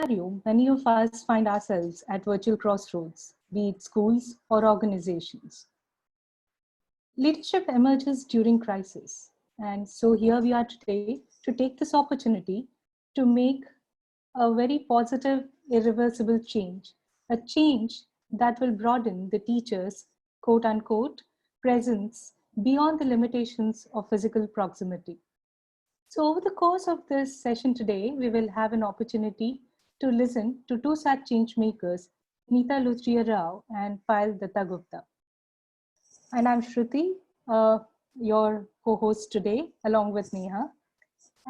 scenario, many of us find ourselves at virtual crossroads, be it schools or organizations. Leadership emerges during crisis. And so here we are today to take this opportunity to make a very positive, irreversible change, a change that will broaden the teacher's quote unquote presence beyond the limitations of physical proximity. So over the course of this session today, we will have an opportunity to listen to two such change makers, Neeta Luthria Rao and Payal Datta Gupta. And I'm Shruti, your co-host today, along with Neha.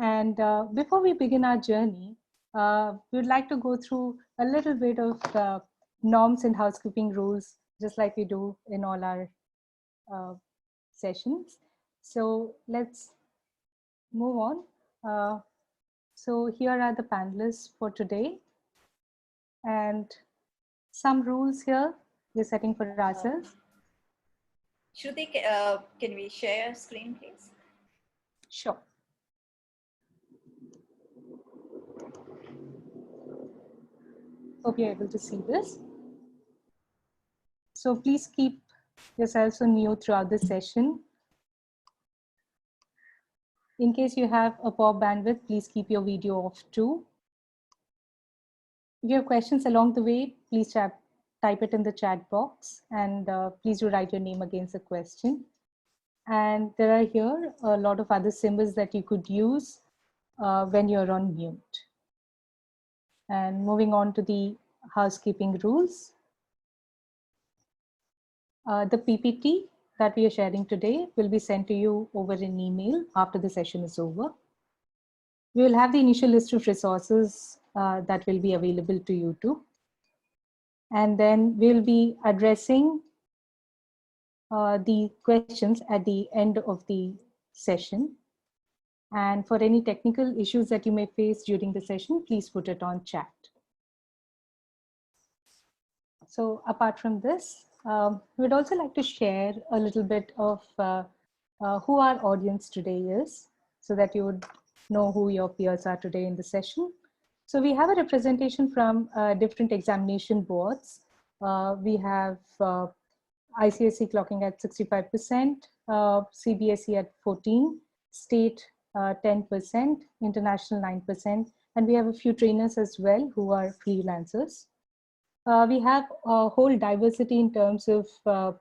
And before we begin our journey, we would like to go through a little bit of norms and housekeeping rules, just like we do in all our sessions. So let's move on. So here are the panelists for today. And some rules here we're setting for ourselves. Shruti, can we share your screen, please? Sure. Hope you're able to see this. So please keep yourselves on mute throughout the session. In case you have a poor bandwidth, please keep your video off too. If you have questions along the way, please type it in the chat box, and please do write your name against the question. And there are here a lot of other symbols that you could use when you're on mute. And moving on to the housekeeping rules. The PPT that we are sharing today will be sent to you over an email after the session is over. We will have the initial list of resources that will be available to you too. And then we'll be addressing the questions at the end of the session. And for any technical issues that you may face during the session, please put it on chat. So apart from this, we'd also like to share a little bit of who our audience today is, so that you would know who your peers are today in the session. So we have a representation from different examination boards. We have ICSE clocking at 65%, CBSE at 14%, state 10%, international 9%, and we have a few trainers as well who are freelancers. We have a whole diversity in terms of, a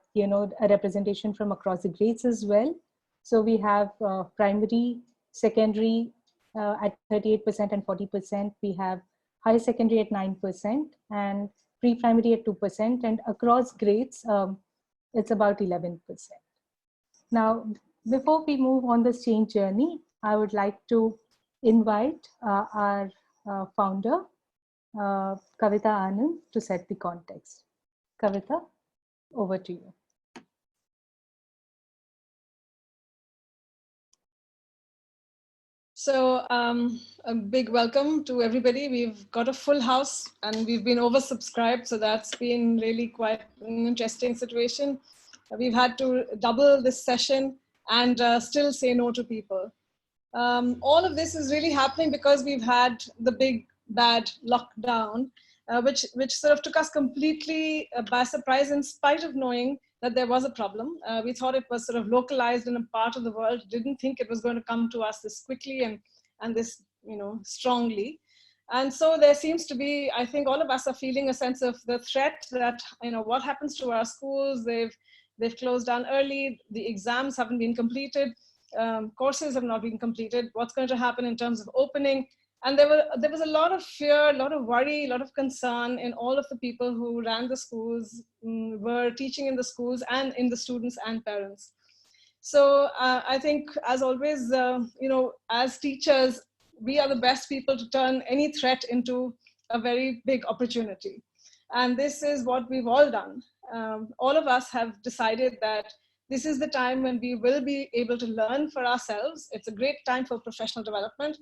representation from across the grades as well. So we have primary, secondary at 38% and 40%. We have higher secondary at 9% and pre-primary at 2%. And across grades, it's about 11%. Now, before we move on this change journey, I would like to invite our founder, Kavita Anand, to set the context. Kavita, over to you. So a big welcome to everybody. We've got a full house and we've been oversubscribed. So that's been really quite an interesting situation. We've had to double this session and still say no to people. All of this is really happening because we've had the big bad lockdown, which sort of took us completely by surprise, in spite of knowing that there was a problem. We thought it was sort of localized in a part of the world, didn't think it was going to come to us this quickly and this, strongly. And so there seems to be, I think all of us are feeling a sense of the threat that, what happens to our schools. They've closed down early, the exams haven't been completed, courses have not been completed, what's going to happen in terms of opening. And there was a lot of fear, a lot of worry, a lot of concern in all of the people who ran the schools, were teaching in the schools, and in the students and parents. So I think, as always, as teachers, we are the best people to turn any threat into a very big opportunity. And this is what we've all done. All of us have decided that this is the time when we will be able to learn for ourselves. It's a great time for professional development.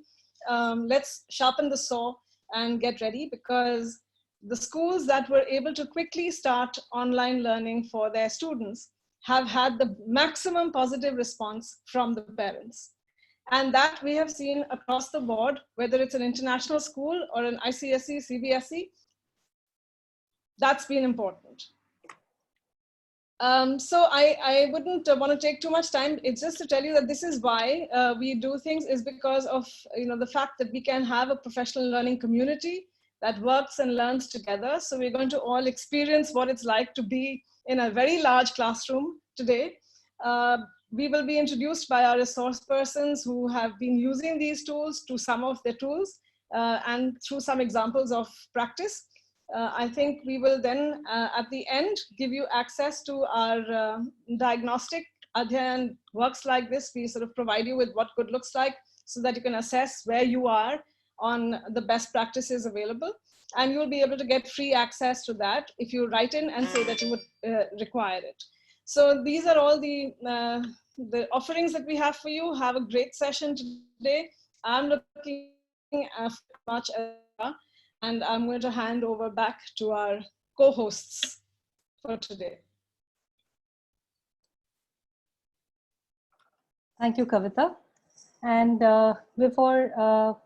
Let's sharpen the saw and get ready, because the schools that were able to quickly start online learning for their students have had the maximum positive response from the parents. And that we have seen across the board, whether it's an international school or an ICSE, CBSE, that's been important. So I wouldn't want to take too much time. It's just to tell you that this is why we do things, is because of the fact that we can have a professional learning community that works and learns together. So we're going to all experience what it's like to be in a very large classroom today. We will be introduced by our resource persons who have been using these tools to some of their tools and through some examples of practice. I think we will then, at the end, give you access to our diagnostic. Adhyayan works like this. We sort of provide you with what good looks like so that you can assess where you are on the best practices available. And you'll be able to get free access to that if you write in and say that you would require it. So these are all the offerings that we have for you. Have a great session today. I'm looking much and I'm going to hand over back to our co-hosts for today. Thank you, Kavita. And before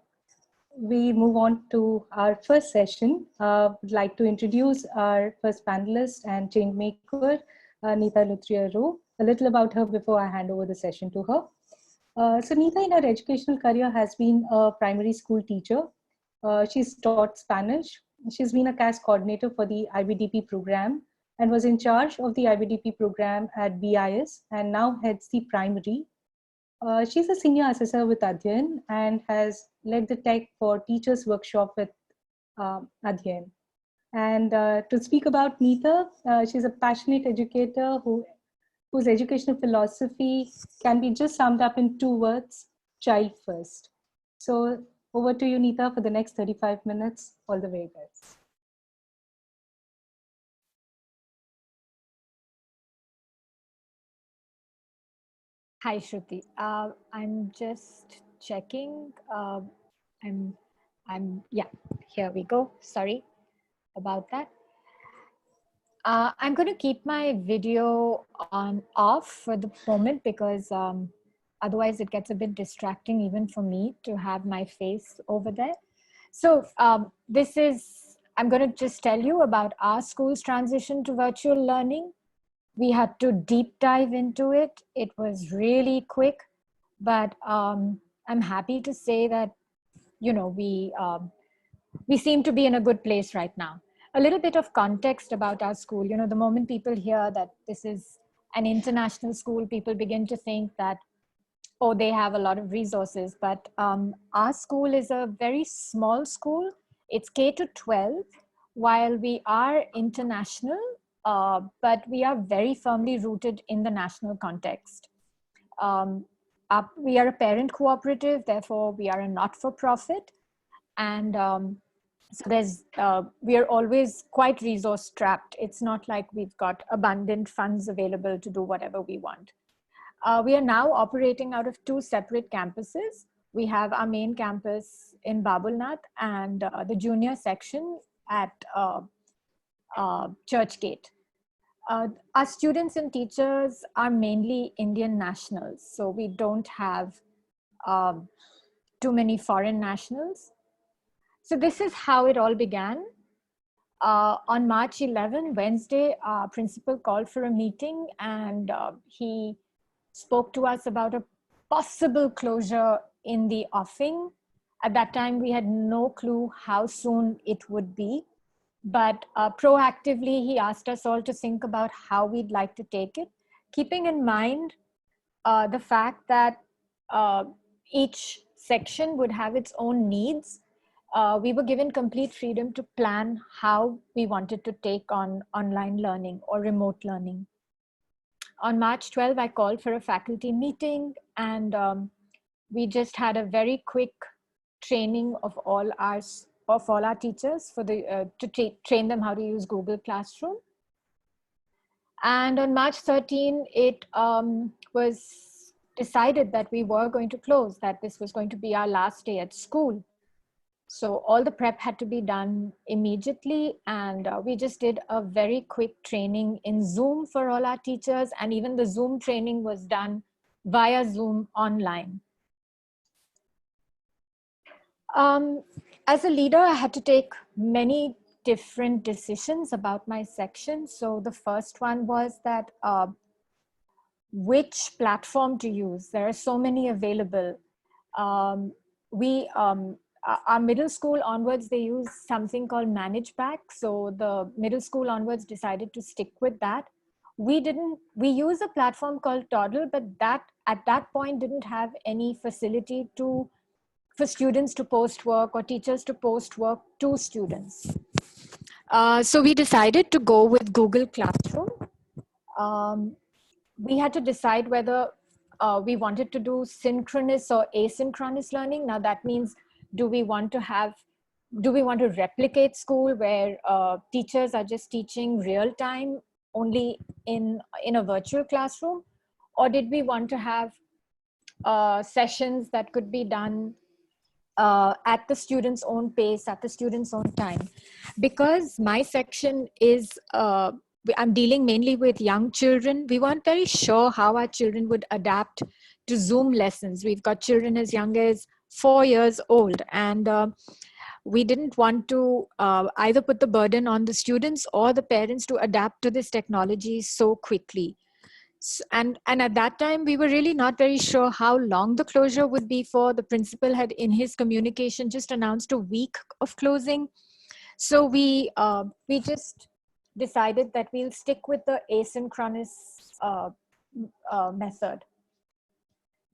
we move on to our first session, I'd like to introduce our first panelist and change maker, Neeta Lutriero, a little about her before I hand over the session to her. So Neeta, in her educational career, has been a primary school teacher. She's taught Spanish. She's been a CAS coordinator for the IBDP program and was in charge of the IBDP program at BIS and now heads the primary. She's a senior assessor with Adhyayan and has led the tech for teachers workshop with Adhyayan. And to speak about Neeta, she's a passionate educator whose educational philosophy can be just summed up in 2 words: child first. So over to you, Neeta, for the next 35 minutes. All the way, guys. Hi, Shruti. I'm just checking. Yeah, here we go. Sorry about that. I'm going to keep my video on off for the moment because otherwise it gets a bit distracting even for me to have my face over there. So I'm going to just tell you about our school's transition to virtual learning. We had to deep dive into it. It was really quick, but I'm happy to say that, we seem to be in a good place right now. A little bit of context about our school. The moment people hear that this is an international school, people begin to think that, oh, they have a lot of resources. But our school is a very small school. It's K to 12. While we are international, but we are very firmly rooted in the national context. We are a parent cooperative, therefore we are a not-for-profit. And so we are always quite resource strapped. It's not like we've got abundant funds available to do whatever we want. We are now operating out of 2 separate campuses. We have our main campus in Babulnath and the junior section at Churchgate. Our students and teachers are mainly Indian nationals, so we don't have too many foreign nationals. So this is how it all began. On March 11, Wednesday, our principal called for a meeting and he spoke to us about a possible closure in the offing. At that time, we had no clue how soon it would be. But proactively, he asked us all to think about how we'd like to take it, keeping in mind the fact that each section would have its own needs. We were given complete freedom to plan how we wanted to take on online learning or remote learning. On March 12, I called for a faculty meeting and we just had a very quick training of all our teachers for to train them how to use Google Classroom. And on March 13, it was decided that we were going to close, that this was going to be our last day at school. So all the prep had to be done immediately. And we just did a very quick training in Zoom for all our teachers. And even the Zoom training was done via Zoom online. Um, as a leader, I had to take many different decisions about my section. So the first one was that which platform to use. There are so many available. Um, our middle school onwards, they use something called ManageBack. So the middle school onwards decided to stick with that. We use a platform called Toddle, but that at that point didn't have any facility for students to post work or teachers to post work to students. So we decided to go with Google Classroom. Um, we had to decide whether we wanted to do synchronous or asynchronous learning. Now that means, do we want to replicate school where teachers are just teaching real time only in a virtual classroom, or did we want to have sessions that could be done at the student's own pace, at the student's own time? Because my section is, I'm dealing mainly with young children. We weren't very sure how our children would adapt to Zoom lessons. We've got children as young as 4 years old, and we didn't want to either put the burden on the students or the parents to adapt to this technology so quickly. And at that time, we were really not very sure how long the closure would be for. The principal had, in his communication, just announced a week of closing. So we just decided that we'll stick with the asynchronous method.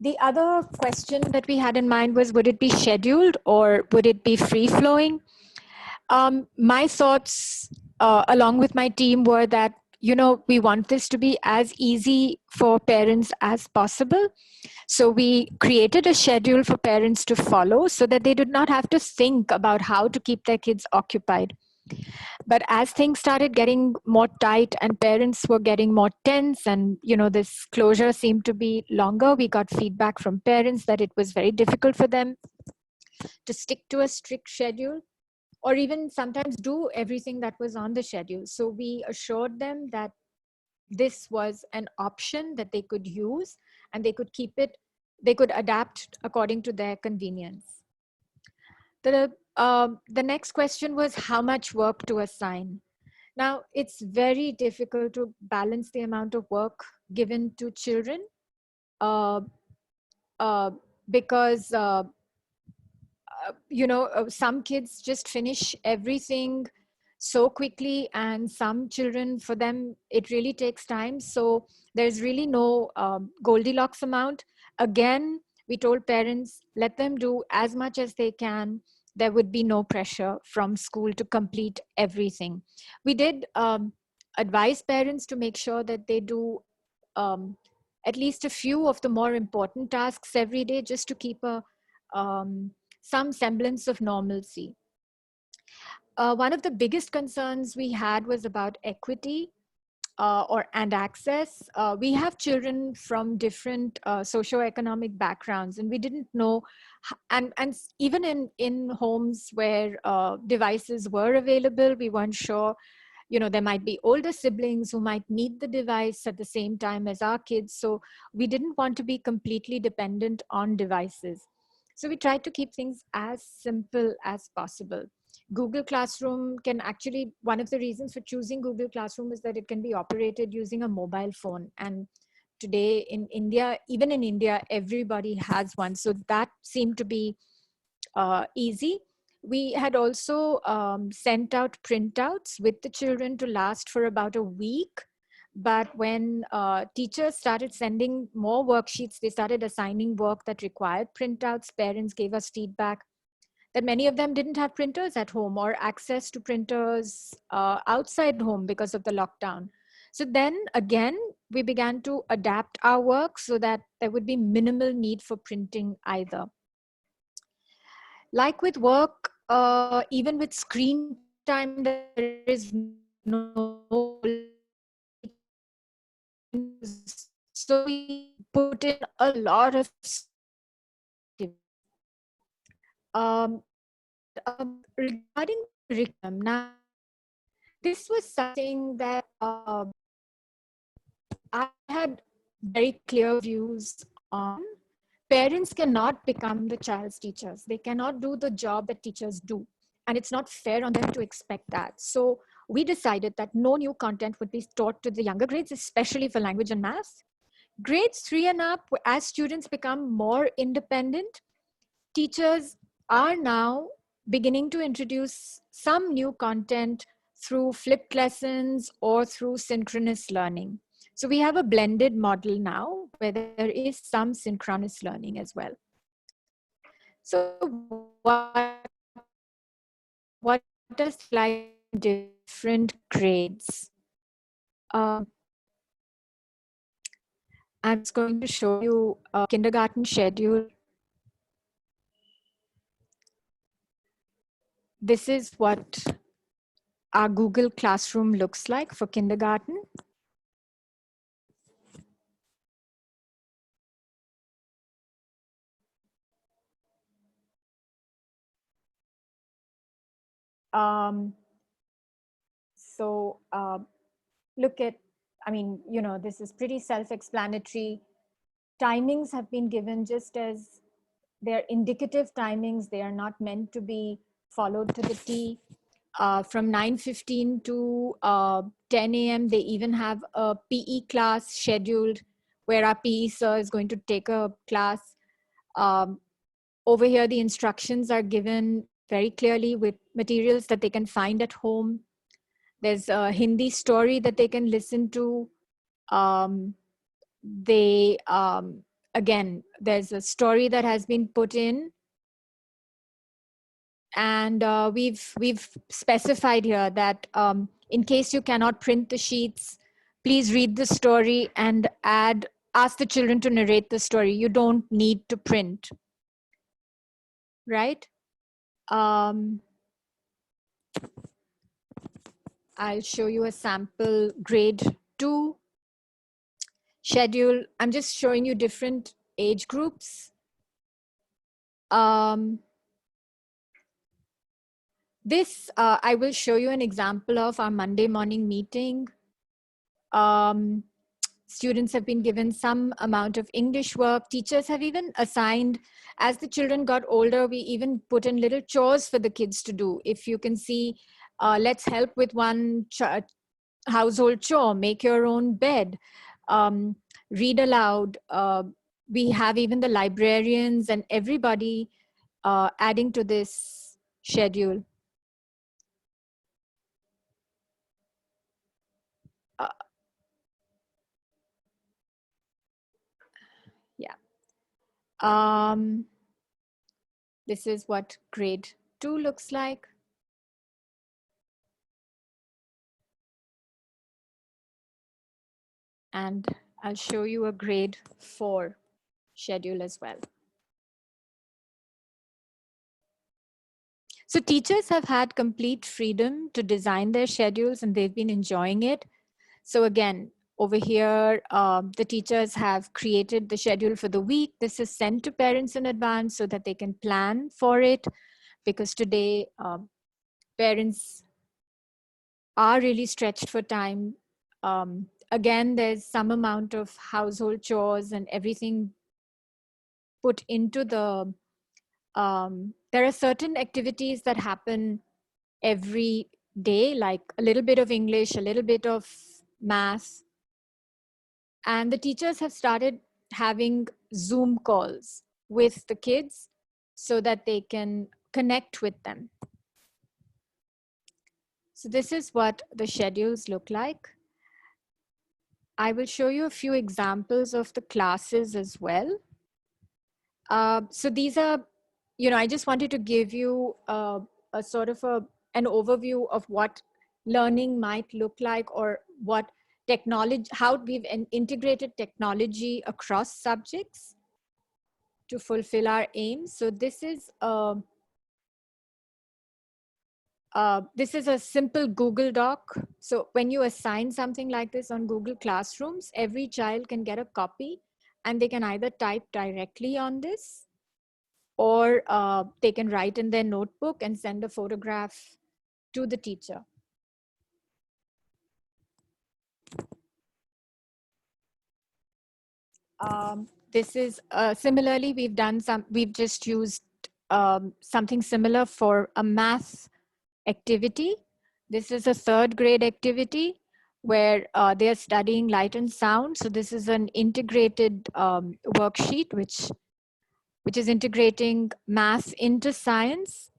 The other question that we had in mind was, would it be scheduled or would it be free flowing? My thoughts, along with my team, were that, we want this to be as easy for parents as possible. So we created a schedule for parents to follow so that they did not have to think about how to keep their kids occupied. But as things started getting more tight and parents were getting more tense, and this closure seemed to be longer, we got feedback from parents that it was very difficult for them to stick to a strict schedule, or even sometimes do everything that was on the schedule. So we assured them that this was an option that they could use, and they could adapt according to their convenience. The next question was how much work to assign. Now, it's very difficult to balance the amount of work given to children uh, uh, because some kids just finish everything so quickly, and some children, for them it really takes time. So there's really no Goldilocks amount. Again, we told parents, let them do as much as they can. There would be no pressure from school to complete everything. We did advise parents to make sure that they do at least a few of the more important tasks every day, just to keep some semblance of normalcy. One of the biggest concerns we had was about equity and access. We have children from different socioeconomic backgrounds, and we didn't know, and even in homes where devices were available, we weren't sure. There might be older siblings who might need the device at the same time as our kids. So we didn't want to be completely dependent on devices. So we tried to keep things as simple as possible. Google Classroom can actually, one of the reasons for choosing Google Classroom is that it can be operated using a mobile phone. And today in India, even in India, everybody has one. So that seemed to be easy. We had also sent out printouts with the children to last for about a week. But when teachers started sending more worksheets, they started assigning work that required printouts. Parents gave us feedback that many of them didn't have printers at home or access to printers outside home because of the lockdown. So then again, we began to adapt our work so that there would be minimal need for printing either. Like with work, even with screen time, there is no so we put in a lot of regarding the curriculum. Now, this was something that I had very clear views on, parents cannot become the child's teachers. They cannot do the job that teachers do. And it's not fair on them to expect that. So we decided that no new content would be taught to the younger grades, especially for language and math. Grades 3 and up, as students become more independent, teachers are now beginning to introduce some new content through flipped lessons or through synchronous learning. So we have a blended model now where there is some synchronous learning as well. So what does like different grades? I'm just going to show you a kindergarten schedule. This is what our Google Classroom looks like for kindergarten. Look at, I mean, you know, this is pretty self-explanatory. Timings have been given just as they're indicative timings. They are not meant to be followed to the T. From 9:15 to 10 a.m. They even have a PE class scheduled where our PE sir is going to take a class. Over here, the instructions are given very clearly with materials that they can find at home. There's a Hindi story that they can listen to. Again, there's a story that has been put in, and we've specified here that in case you cannot print the sheets, please read the story and ask the children to narrate the story. You don't need to print, right? I'll show you a sample grade 2 schedule. I'm just showing you different age groups. This, I will show you an example of our Monday morning meeting. Students have been given some amount of English work. Teachers have even assigned, as the children got older, we even put in little chores for the kids to do. If you can see, let's help with one household chore, make your own bed, read aloud. We have even the librarians and everybody adding to this schedule. This is what grade 2 looks like. And I'll show you a grade 4 schedule as well. So teachers have had complete freedom to design their schedules and they've been enjoying it. So again, over here, the teachers have created the schedule for the week. This is sent to parents in advance so that they can plan for it, because today parents are really stretched for time. Again, there's some amount of household chores and everything put into the, there are certain activities that happen every day, like a little bit of English, a little bit of math. And the teachers have started having Zoom calls with the kids so that they can connect with them. So this is what the schedules look like. I will show you a few examples of the classes as well. So these are, you know, I just wanted to give you a sort of an overview of what learning might look like, or what technology, how we've integrated technology across subjects to fulfill our aims. So this is a simple Google Doc. So when you assign something like this on Google Classrooms, every child can get a copy and they can either type directly on this, or they can write in their notebook and send a photograph to the teacher. This is similarly, we've just used something similar for a math activity. This is a third grade activity where they are studying light and sound. So this is an integrated worksheet, which is integrating math into science.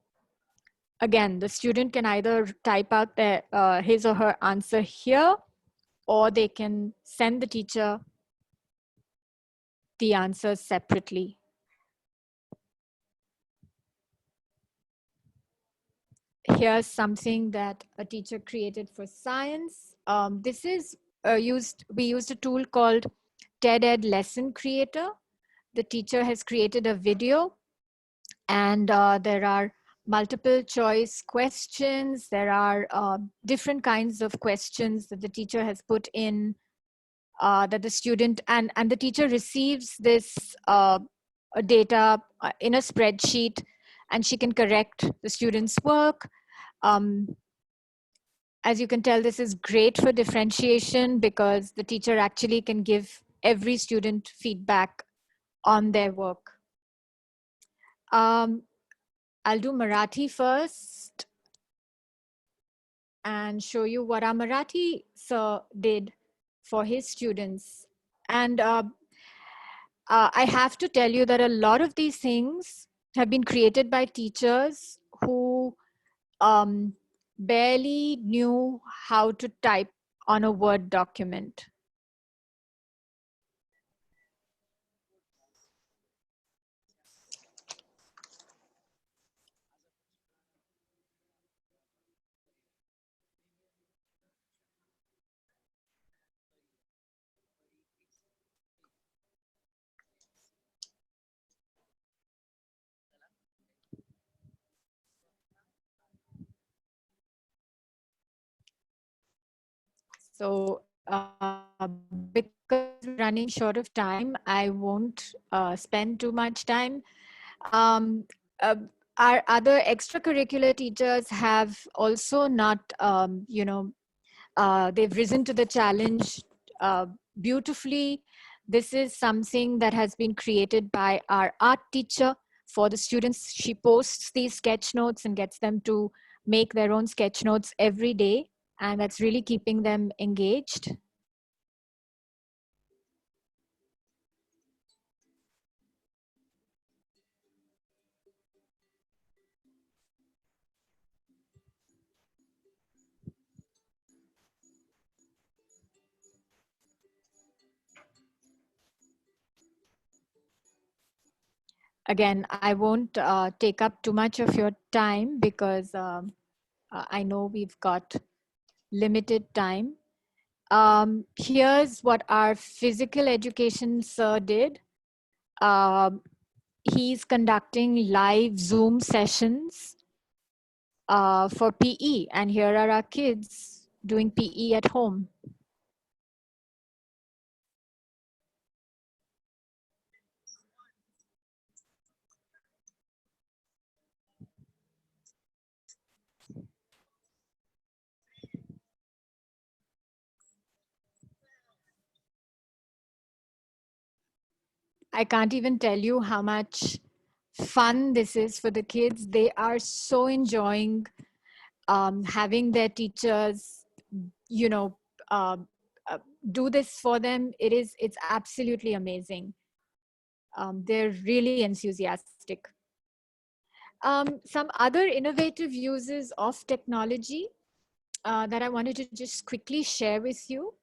Again, the student can either type out his or her answer here, or they can send the teacher the answers separately. Here's something that a teacher created for science. This is we used a tool called TED Lesson Creator. The teacher has created a video, and there are multiple choice questions. There are different kinds of questions that the teacher has put in, that the student and the teacher receives this data in a spreadsheet, and she can correct the student's work. As you can tell, this is great for differentiation because the teacher actually can give every student feedback on their work. I'll do Marathi first and show you what our Marathi sir did for his students. And I have to tell you that a lot of these things have been created by teachers who barely knew how to type on a Word document. So because we're running short of time, I won't spend too much time. Um, uh, our other extracurricular teachers have also not, they've risen to the challenge beautifully. This is something that has been created by our art teacher for the students. She posts these sketch notes and gets them to make their own sketch notes every day, and that's really keeping them engaged. Again, I won't take up too much of your time because I know we've got limited time. Here's what our physical education sir did. He's conducting live Zoom sessions for PE, and here are our kids doing PE at home. I can't even tell you how much fun this is for the kids. They are so enjoying having their teachers, you know, uh, uh, do this for them. It's absolutely amazing. They're really enthusiastic. Some other innovative uses of technology that I wanted to just quickly share with you.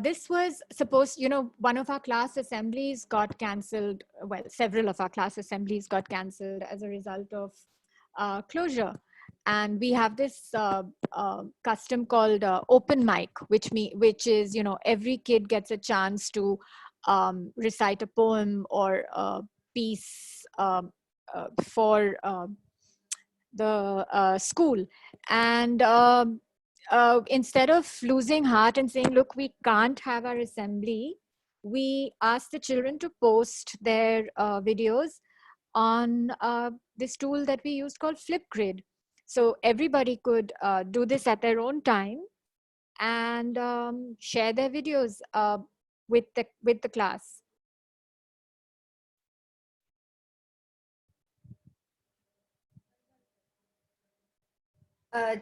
This was supposed, one of our class assemblies got cancelled. Well, several of our class assemblies got cancelled as a result of closure. And we have this custom called open mic, which is, every kid gets a chance to recite a poem or a piece for the school. And instead of losing heart and saying, look, we can't have our assembly, we asked the children to post their videos on this tool that we used called Flipgrid. So everybody could do this at their own time and share their videos. with the class.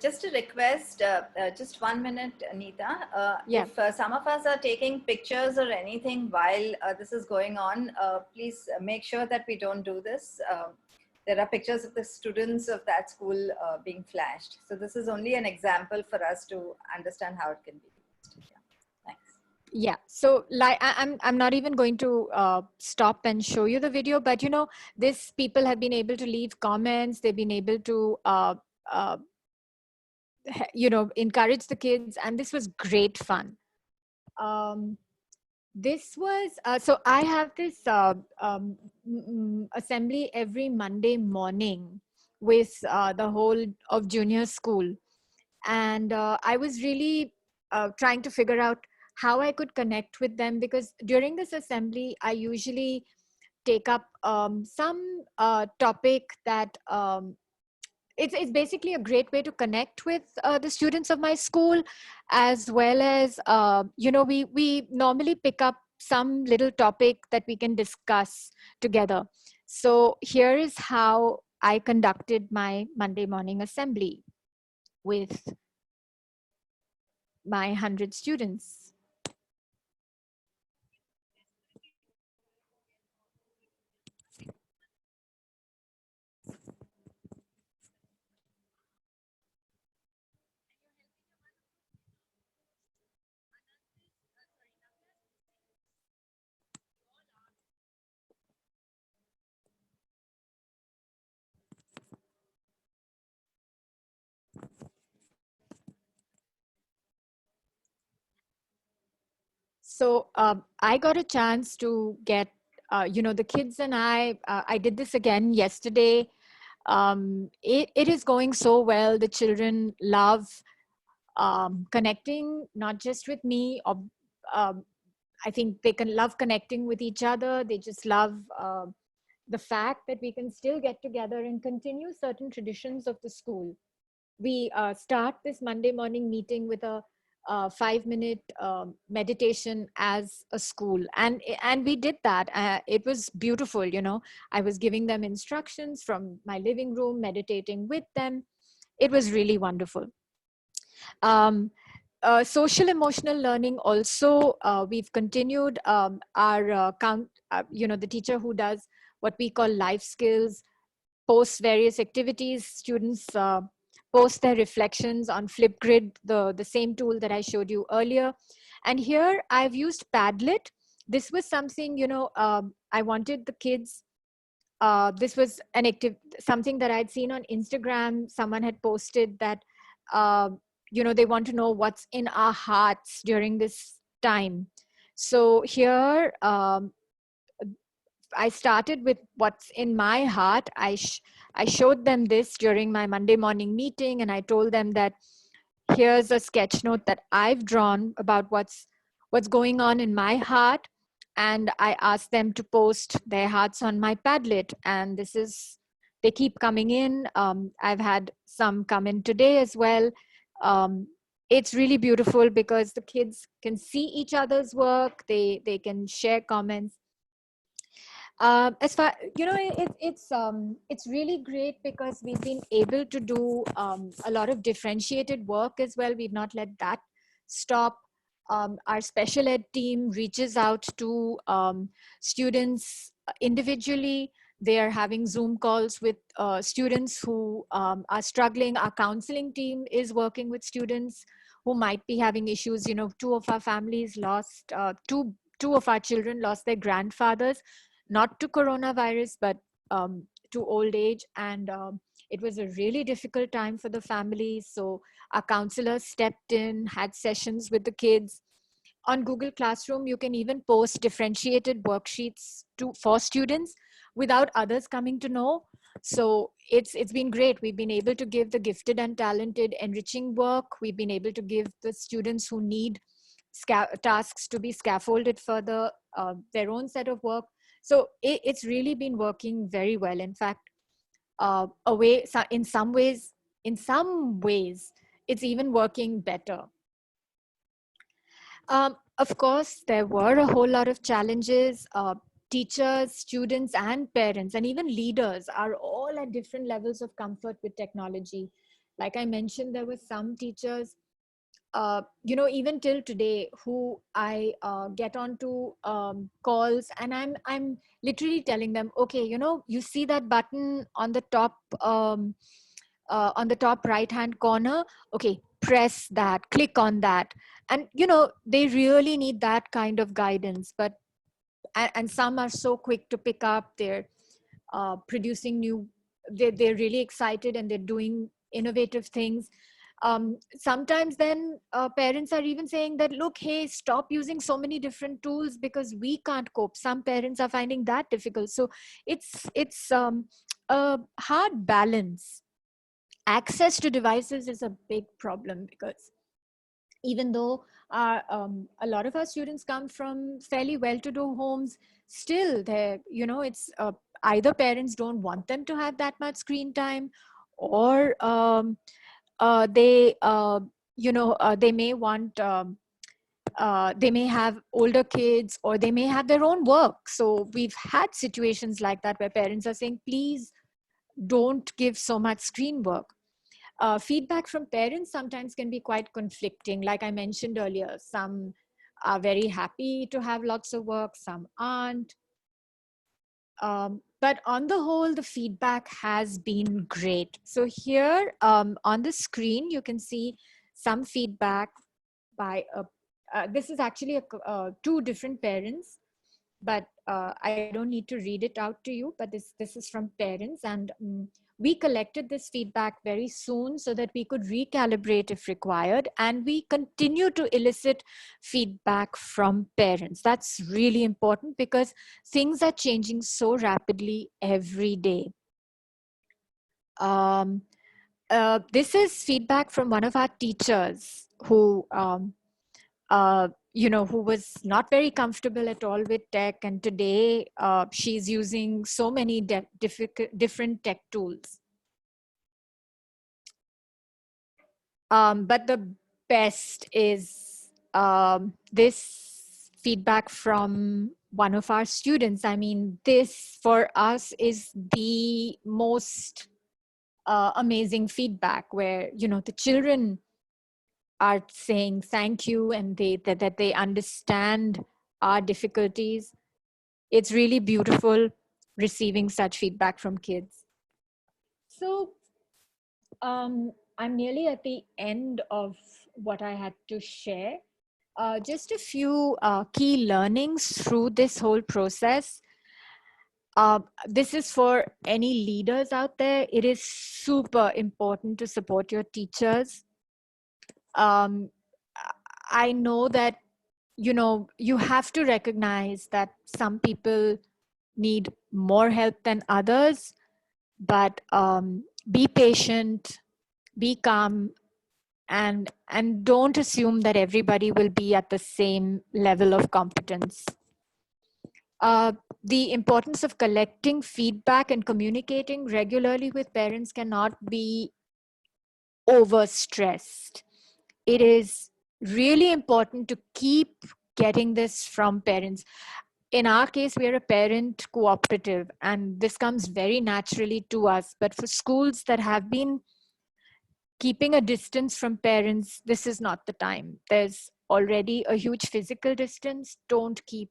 Just a request, just 1 minute, Anita. Yeah. If some of us are taking pictures or anything while this is going on, please make sure that we don't do this. There are pictures of the students of that school being flashed. So this is only an example for us to understand how it can be used. Yeah. Thanks. Yeah, so like I'm not even going to stop and show you the video, but you know, this people have been able to leave comments. They've been able to uh, you know, encourage the kids, and this was great fun. Um, this was so I have this assembly every Monday morning with the whole of junior school, and I was really trying to figure out how I could connect with them, because during this assembly I usually take up some topic that it's basically a great way to connect with the students of my school, as well as you know, we normally pick up some little topic that we can discuss together. So here is how I conducted my Monday morning assembly with my 100 students. So I got a chance to get, you know, the kids and I did this again yesterday. It is going so well. The children love connecting, not just with me. Or, um, I think they can love connecting with each other. They just love the fact that we can still get together and continue certain traditions of the school. We start this Monday morning meeting with a 5-minute meditation as a school, and we did that. It was beautiful. You know, I was giving them instructions from my living room, meditating with them. It was really wonderful. Um, social emotional learning also, we've continued our you know, the teacher who does what we call life skills posts various activities. Students post their reflections on Flipgrid, the same tool that I showed you earlier. And here I've used Padlet. This was something, you know, I wanted the kids, this was an active, something that I'd seen on Instagram. Someone had posted that, uh, you know, they want to know what's in our hearts during this time. So here, I started with what's in my heart. I showed them this during my Monday morning meeting, and I told them that here's a sketch note that I've drawn about what's going on in my heart. And I asked them to post their hearts on my Padlet. And this is, they keep coming in. I've had some come in today as well. It's really beautiful because the kids can see each other's work. They can share comments. As far, you know, it's really great because we've been able to do a lot of differentiated work as well. We've not let that stop. Our special ed team reaches out to students individually. They are having Zoom calls with students who are struggling. Our counseling team is working with students who might be having issues. You know, two of our families lost, two of our children lost their grandfathers, not to coronavirus, but to old age. And it was a really difficult time for the families. So our counselors stepped in, had sessions with the kids. On Google Classroom, you can even post differentiated worksheets for students without others coming to know. So it's been great. We've been able to give the gifted and talented enriching work. We've been able to give the students who need tasks to be scaffolded further their own set of work. So it's really been working very well. In fact, in some ways, it's even working better. Of course, there were a whole lot of challenges. Teachers, students, and parents, and even leaders are all at different levels of comfort with technology. Like I mentioned, there were some teachers, even till today, who I get onto calls, and I'm literally telling them, okay, you see that button on the top right hand corner, okay, press that, click on that. And they really need that kind of guidance. But and some are so quick to pick up, they're producing new, they're really excited and they're doing innovative things. Sometimes then parents are even saying that, look, hey, stop using so many different tools because we can't cope. Some parents are finding that difficult. So it's a hard balance. Access to devices is a big problem, because even though a lot of our students come from fairly well-to-do homes, still they're, it's either parents don't want them to have that much screen time, or they may want they may have older kids, or they may have their own work. So we've had situations like that where parents are saying, please don't give so much screen work. Feedback from parents sometimes can be quite conflicting. Like I mentioned earlier, some are very happy to have lots of work, some aren't. But on the whole, the feedback has been great. So here on the screen, you can see some feedback by this is actually two different parents, but I don't need to read it out to you, but this is from parents. And we collected this feedback very soon so that we could recalibrate if required, and we continue to elicit feedback from parents. That's really important because things are changing so rapidly every day. This is feedback from one of our teachers who who was not very comfortable at all with tech, and today she's using so many different tech tools. But the best is this feedback from one of our students. I mean, this for us is the most amazing feedback, where the children are saying thank you, and that they understand our difficulties. It's really beautiful receiving such feedback from kids. So I'm nearly at the end of what I had to share. Just a few key learnings through this whole process. This is for any leaders out there. It is super important to support your teachers. I know that, you have to recognize that some people need more help than others, but be patient, be calm, and don't assume that everybody will be at the same level of competence. The importance of collecting feedback and communicating regularly with parents cannot be overstressed. It is really important to keep getting this from parents. In our case, we are a parent cooperative, and this comes very naturally to us. But for schools that have been keeping a distance from parents, this is not the time. There's already a huge physical distance. Don't keep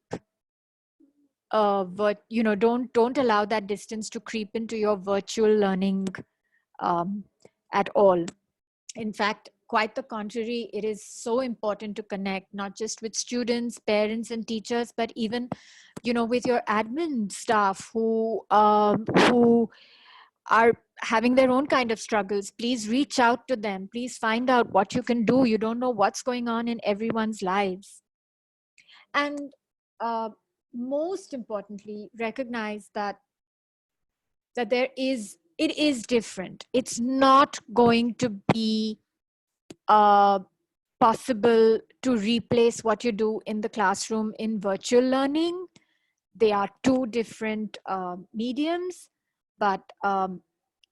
don't allow that distance to creep into your virtual learning at all. In fact, quite the contrary, it is so important to connect, not just with students, parents, and teachers, but even, with your admin staff who are having their own kind of struggles. Please reach out to them. Please find out what you can do. You don't know what's going on in everyone's lives. And most importantly, recognize that it is different. It's not going to be possible to replace what you do in the classroom in virtual learning. They are two different mediums, but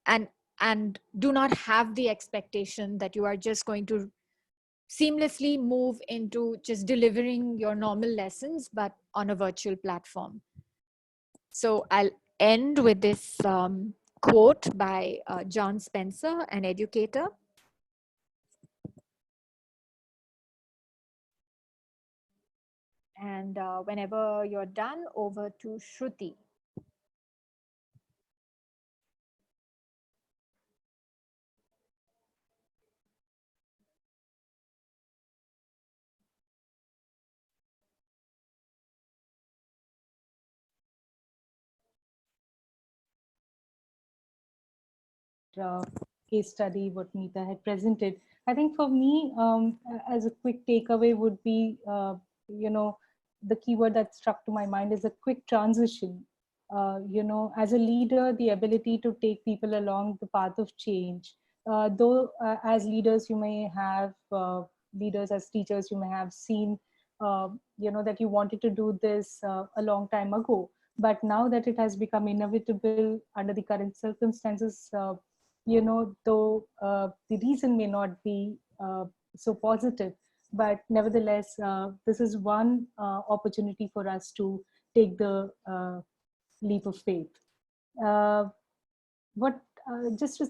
and do not have the expectation that you are just going to seamlessly move into just delivering your normal lessons, but on a virtual platform. So I'll end with this quote by John Spencer, an educator. And whenever you're done, over to Shruti. uh, case study what Nita had presented. I think for me, as a quick takeaway would be, the keyword that struck to my mind is a quick transition. As a leader, the ability to take people along the path of change. Though as leaders, you may have, leaders as teachers, you may have seen, that you wanted to do this a long time ago. But now that it has become inevitable under the current circumstances, though the reason may not be so positive, but nevertheless, this is one opportunity for us to take the leap of faith. Uh, what just to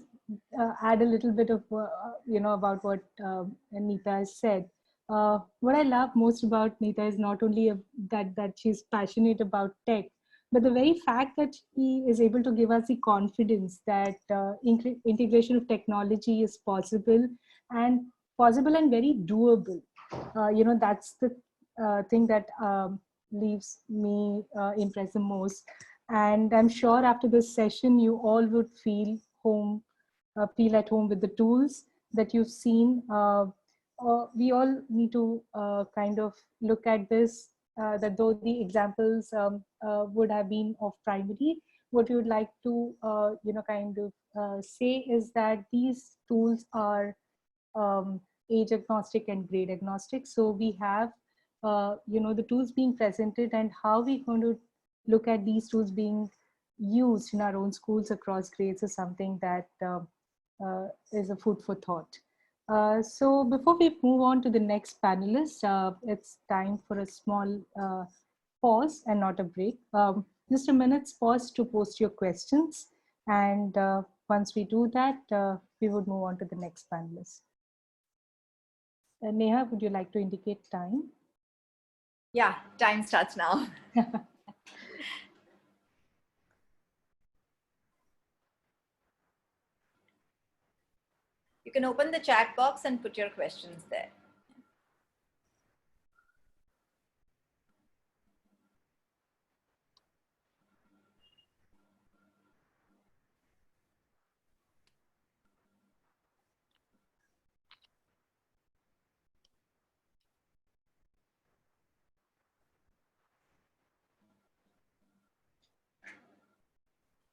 add a little bit of about what Neeta has said. What I love most about Neeta is not only that she's passionate about tech, but the very fact that she is able to give us the confidence that integration of technology is possible and very doable. That's the thing that leaves me impressed the most. And I'm sure after this session, you all would feel at home with the tools that you've seen. We all need to kind of look at this, that though the examples would have been of primary, what we would like to, kind of say is that these tools are um, age agnostic and grade agnostic. So we have, the tools being presented and how we're going to look at these tools being used in our own schools across grades is something that is a food for thought. So before we move on to the next panelist, it's time for a small pause and not a break. Just a minute's pause to post your questions. And once we do that, we would move on to the next panelist. Neha, would you like to indicate time? Yeah, time starts now. You can open the chat box and put your questions there.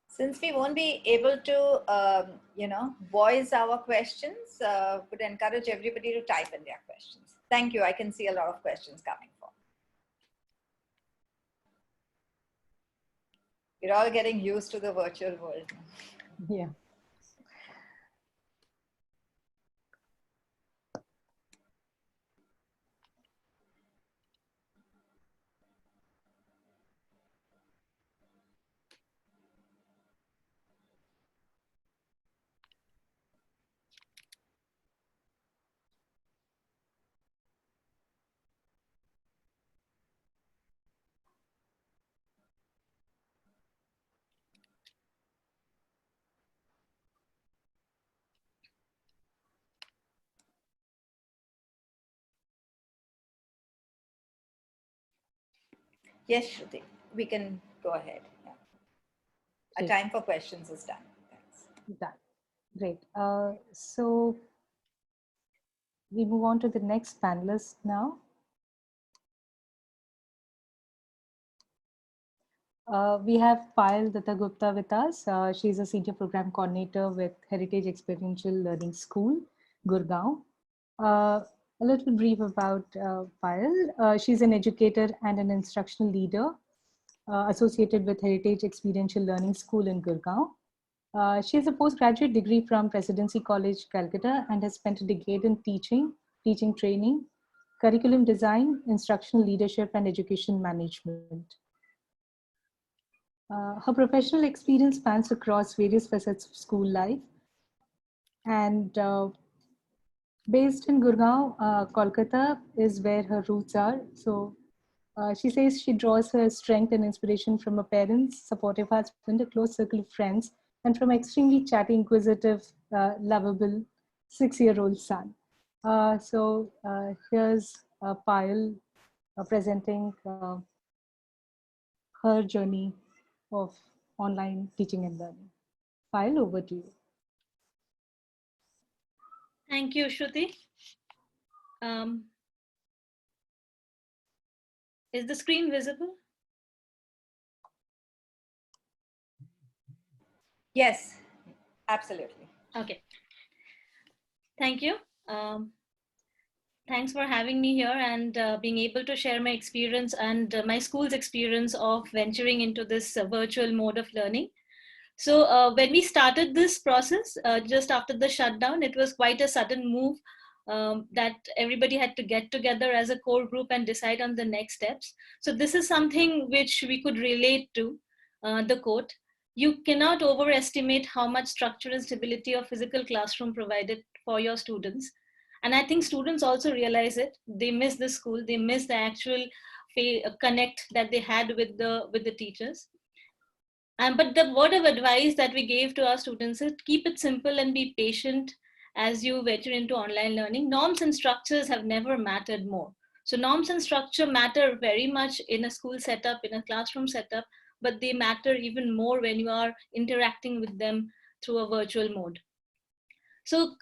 Since we won't be able to, voice our questions, would encourage everybody to type in their questions. Thank you. I can see a lot of questions coming for. We're all getting used to the virtual world. Yeah. Yes, Shruti, we can go ahead. Yeah. Our time for questions is done. Thanks. Done. Great. So we move on to the next panelist now. We have Payal Dattagupta with us. She's a senior program coordinator with Heritage Experiential Learning School, Gurgaon. A little brief about Payal. She's an educator and an instructional leader associated with Heritage Experiential Learning School in Gurgaon. She has a postgraduate degree from Presidency College, Calcutta, and has spent a decade in teaching teaching training, curriculum design, instructional leadership, and education management. Her professional experience spans across various facets of school life, and based in Gurgaon, Kolkata is where her roots are. So she says she draws her strength and inspiration from her parents, supportive husband, a close circle of friends, and from extremely chatty, inquisitive, lovable 6-year-old son. Here's Payal presenting her journey of online teaching and learning. Payal, over to you. Thank you, Shruti. Is the screen visible? Yes, absolutely. Okay. Thank you. Thanks for having me here and being able to share my experience and my school's experience of venturing into this virtual mode of learning. So when we started this process, just after the shutdown, it was quite a sudden move that everybody had to get together as a core group and decide on the next steps. So this is something which we could relate to, the quote, "You cannot overestimate how much structure and stability a physical classroom provided for your students." And I think students also realize it. They miss the school, they miss the actual connect that they had with the teachers. But the word of advice that we gave to our students is keep it simple and be patient as you venture into online learning. Norms and structures have never mattered more. So norms and structure matter very much in a school setup, in a classroom setup, but they matter even more when you are interacting with them through a virtual mode. So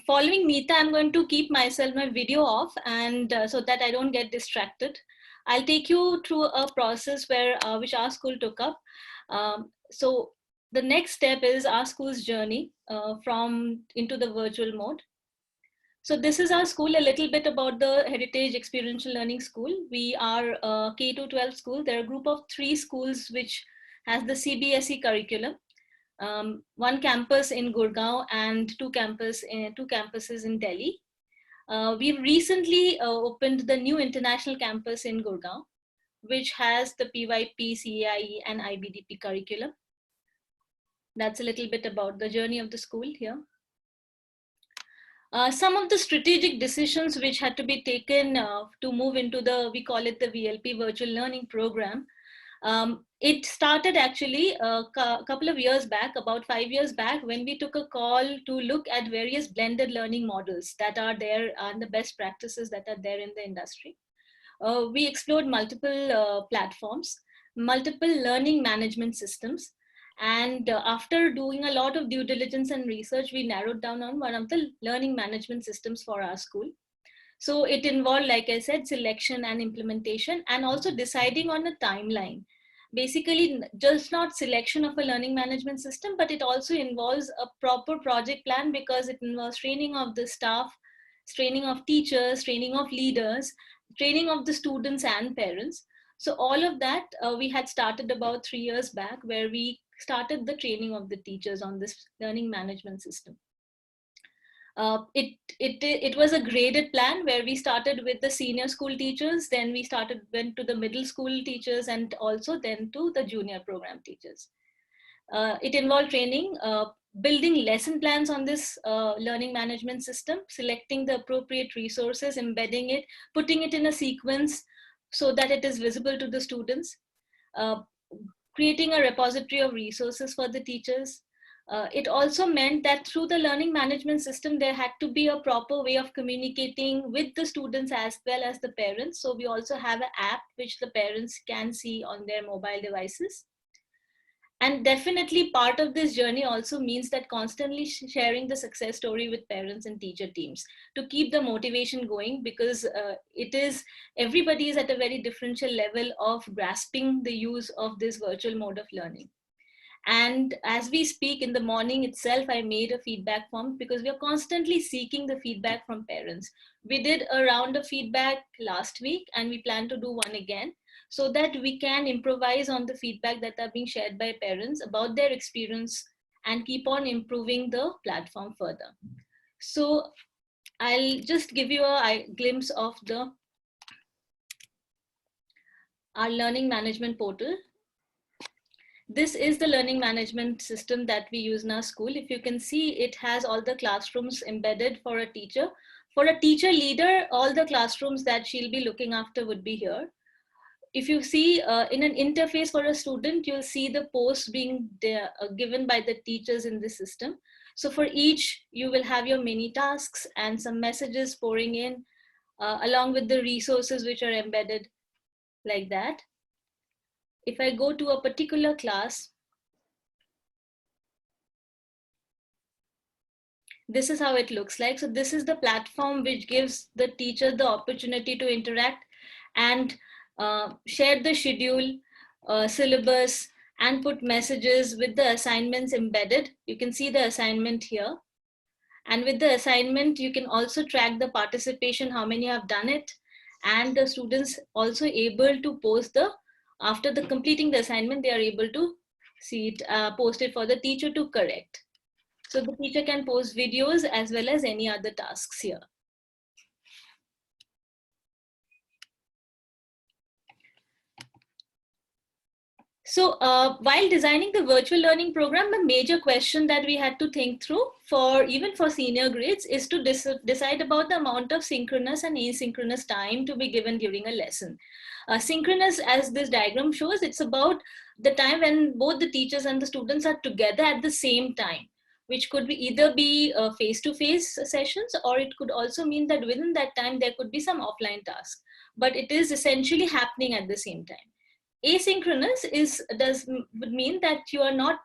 following Meeta, I'm going to keep my video off and so that I don't get distracted. I'll take you through a process where which our school took up. So the next step is our school's journey from into the virtual mode. So this is our school, a little bit about the Heritage Experiential Learning School. We are a K-12 school. There are a group of 3 schools which has the CBSE curriculum. One campus in Gurgaon and two campuses in Delhi. We've recently opened the new international campus in Gurgaon, which has the PYP, CAIE, and IBDP curriculum. That's a little bit about the journey of the school here. Some of the strategic decisions which had to be taken to move into we call it the VLP Virtual Learning Program. It started actually a couple of years back, about 5 years back, when we took a call to look at various blended learning models that are there and the best practices that are there in the industry. We explored multiple platforms, multiple learning management systems. And after doing a lot of due diligence and research, we narrowed down on one of the learning management systems for our school. So it involved, like I said, selection and implementation, and also deciding on a timeline. Basically, just not selection of a learning management system, but it also involves a proper project plan because it involves training of the staff, training of teachers, training of leaders, training of the students and parents. So all of that we had started about 3 years back, where we started the training of the teachers on this learning management system. It was a graded plan where we started with the senior school teachers, then we went to the middle school teachers, and also then to the junior program teachers. It involved training, building lesson plans on this learning management system, selecting the appropriate resources, embedding it, putting it in a sequence so that it is visible to the students, creating a repository of resources for the teachers. It also meant that through the learning management system, there had to be a proper way of communicating with the students as well as the parents. So we also have an app which the parents can see on their mobile devices. And definitely part of this journey also means that constantly sharing the success story with parents and teacher teams to keep the motivation going, because everybody is at a very differential level of grasping the use of this virtual mode of learning. And as we speak, in the morning itself, I made a feedback form because we are constantly seeking the feedback from parents. We did a round of feedback last week and we plan to do one again, so that we can improvise on the feedback that are being shared by parents about their experience and keep on improving the platform further. So I'll just give you a glimpse of our learning management portal. This is the learning management system that we use in our school. If you can see, it has all the classrooms embedded for a teacher. For a teacher leader, all the classrooms that she'll be looking after would be here. If you see in an interface for a student, you'll see the posts being given by the teachers in the system. So for each, you will have your mini tasks and some messages pouring in along with the resources which are embedded like that. If I go to a particular class, this is how it looks like. So this is the platform which gives the teacher the opportunity to interact and share the schedule, syllabus, and put messages with the assignments embedded. You can see the assignment here. And with the assignment, you can also track the participation, how many have done it, and the students also able to post after the completing the assignment, they are able to see it, post it for the teacher to correct. So the teacher can post videos as well as any other tasks here. So while designing the virtual learning program, a major question that we had to think through even for senior grades is to decide about the amount of synchronous and asynchronous time to be given during a lesson. Synchronous, as this diagram shows, it's about the time when both the teachers and the students are together at the same time, which could either be face-to-face sessions, or it could also mean that within that time there could be some offline tasks, but it is essentially happening at the same time. Asynchronous would mean that you are not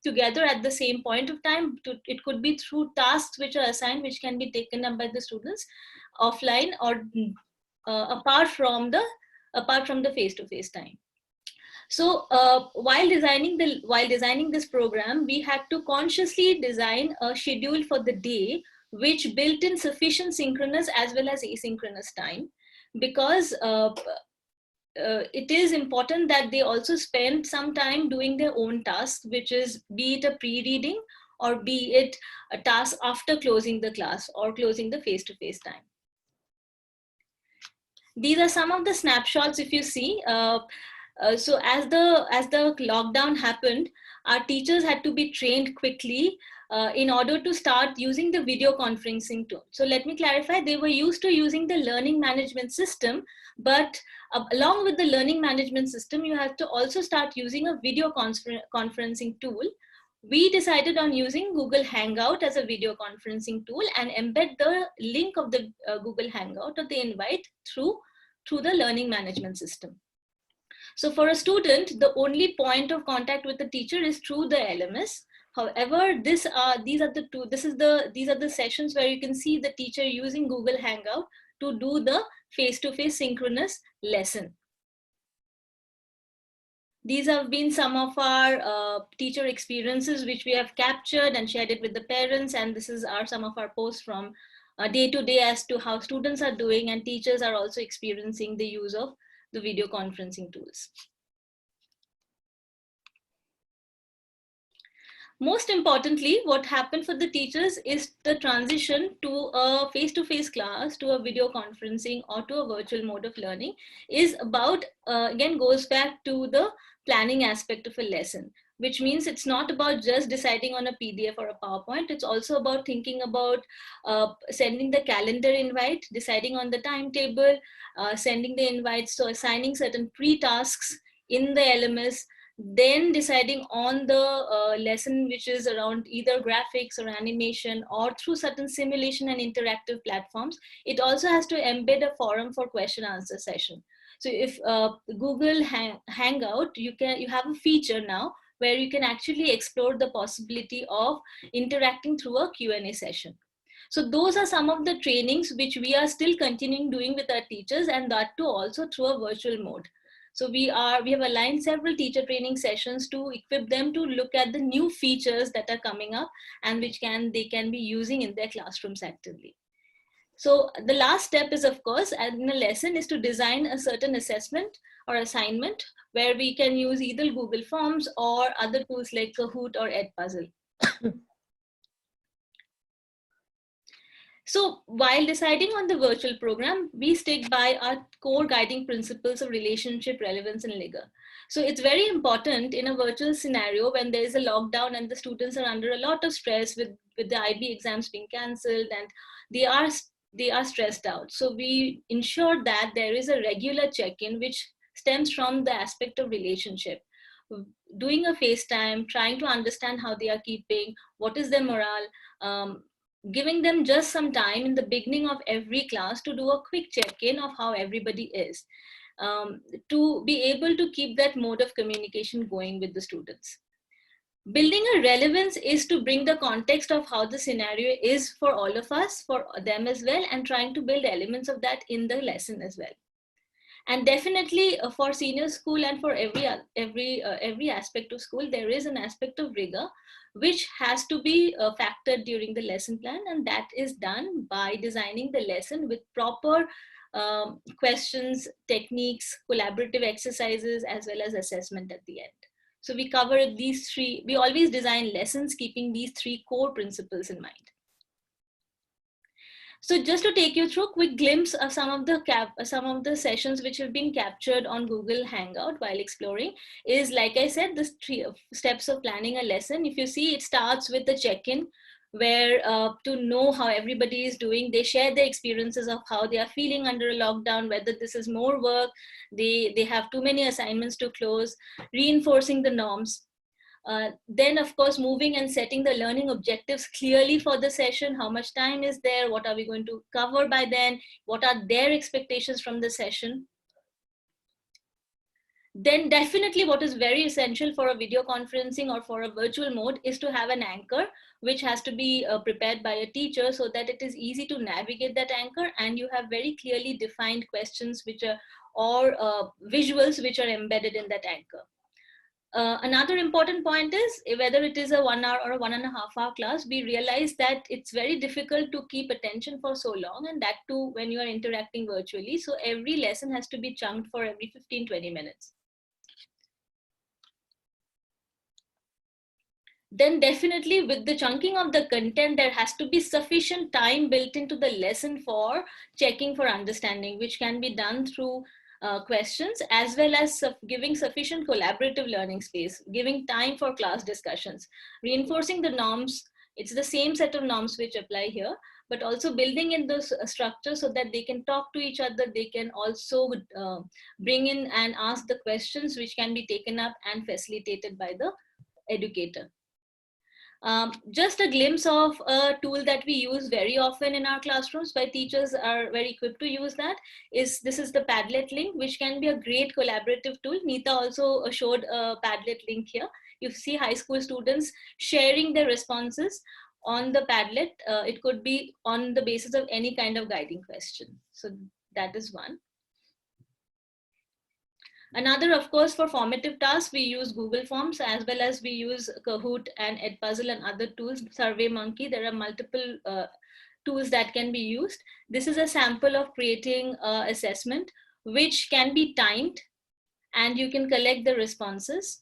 together at the same point of time. It could be through tasks which are assigned, which can be taken up by the students offline or apart from the face-to-face time. So while designing this program, we had to consciously design a schedule for the day which built in sufficient synchronous as well as asynchronous time, because it is important that they also spend some time doing their own tasks, which is be it a pre-reading or be it a task after closing the class or closing the face-to-face time. These are some of the snapshots. If you see, so as the lockdown happened, our teachers had to be trained quickly in order to start using the video conferencing tool. So let me clarify, they were used to using the learning management system, but along with the learning management system, you have to also start using a video conferencing tool. We decided on using Google Hangout as a video conferencing tool and embed the link of the Google Hangout or the invite through the learning management system. So for a student, the only point of contact with the teacher is through the LMS. However, these are the sessions where you can see the teacher using Google Hangout to do the face-to-face synchronous lesson. These have been some of our teacher experiences which we have captured and shared it with the parents, and this is some of our posts from day to day as to how students are doing, and teachers are also experiencing the use of the video conferencing tools. Most importantly, what happened for the teachers is the transition to a face-to-face class, to a video conferencing, or to a virtual mode of learning is about, again, goes back to the planning aspect of a lesson, which means it's not about just deciding on a PDF or a PowerPoint. It's also about thinking about sending the calendar invite, deciding on the timetable, sending the invites, so assigning certain pre-tasks in the LMS, then deciding on the lesson, which is around either graphics or animation or through certain simulation and interactive platforms. It also has to embed a forum for question answer session. So if Google Hangout, you have a feature now where you can actually explore the possibility of interacting through a Q&A session. So those are some of the trainings which we are still continuing doing with our teachers, and that too also through a virtual mode. So we have aligned several teacher training sessions to equip them to look at the new features that are coming up and which they can be using in their classrooms actively. So the last step is, of course, in a lesson is to design a certain assessment or assignment where we can use either Google Forms or other tools like Kahoot or Edpuzzle. So while deciding on the virtual program, we stick by our core guiding principles of relationship, relevance, and rigor. So it's very important in a virtual scenario when there is a lockdown and the students are under a lot of stress with the IB exams being cancelled, and they are they are stressed out. So we ensure that there is a regular check-in which stems from the aspect of relationship. Doing a FaceTime, trying to understand how they are keeping, what is their morale, giving them just some time in the beginning of every class to do a quick check-in of how everybody is, to be able to keep that mode of communication going with the students. Building a relevance is to bring the context of how the scenario is for all of us, for them as well, and trying to build elements of that in the lesson as well. And definitely for senior school and for every aspect of school, there is an aspect of rigor which has to be factored during the lesson plan, and that is done by designing the lesson with proper questions, techniques, collaborative exercises, as well as assessment at the end. So we cover these three, we always design lessons keeping these three core principles in mind. So just to take you through a quick glimpse of some of the sessions which have been captured on Google Hangout while exploring is, like I said, the 3 steps of planning a lesson. If you see, it starts with the check-in, where to know how everybody is doing, they share their experiences of how they are feeling under a lockdown, whether this is more work, they have too many assignments to close, reinforcing the norms. Then, of course, moving and setting the learning objectives clearly for the session. How much time is there? What are we going to cover by then? What are their expectations from the session? Then definitely what is very essential for a video conferencing or for a virtual mode is to have an anchor, which has to be prepared by a teacher so that it is easy to navigate that anchor, and you have very clearly defined questions which are, or visuals which are embedded in that anchor. Another important point is whether it is a 1 hour or a 1.5 hour class, we realize that it's very difficult to keep attention for so long, and that too when you are interacting virtually. So every lesson has to be chunked for every 15-20 minutes. Then definitely with the chunking of the content, there has to be sufficient time built into the lesson for checking for understanding, which can be done through questions, as well as giving sufficient collaborative learning space, giving time for class discussions, reinforcing the norms. It's the same set of norms which apply here, but also building in those structures so that they can talk to each other. They can also bring in and ask the questions which can be taken up and facilitated by the educator. Just a glimpse of a tool that we use very often in our classrooms, where teachers are very equipped to use that, is this is the Padlet link, which can be a great collaborative tool. Neeta also showed a Padlet link here. You see high school students sharing their responses on the Padlet. It could be on the basis of any kind of guiding question. So that is one. Another, of course, for formative tasks, we use Google Forms, as well as we use Kahoot and Edpuzzle and other tools, SurveyMonkey. There are multiple tools that can be used. This is a sample of creating an assessment, which can be timed, and you can collect the responses,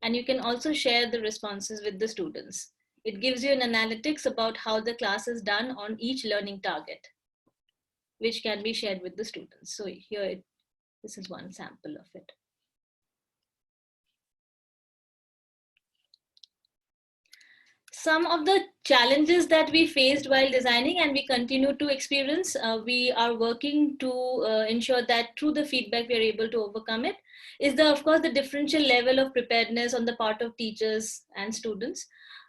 and you can also share the responses with the students. It gives you an analytics about how the class is done on each learning target, which can be shared with the students. So here, this is one sample of it. Some of the challenges that we faced while designing and we continue to experience, we are working to ensure that through the feedback we are able to overcome it, is of course, the differential level of preparedness on the part of teachers and students,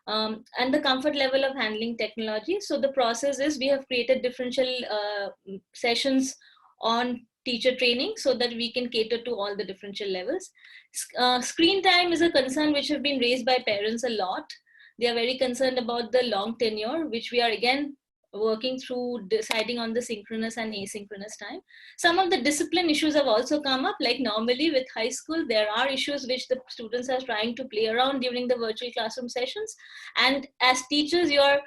and the comfort level of handling technology. So the process is we have created differential sessions on teacher training so that we can cater to all the differential levels. Screen time is a concern which have been raised by parents a lot. They are very concerned about the long tenure, which we are again working through deciding on the synchronous and asynchronous time. Some of the discipline issues have also come up, like normally with high school, there are issues which the students are trying to play around during the virtual classroom sessions. And as teachers, you are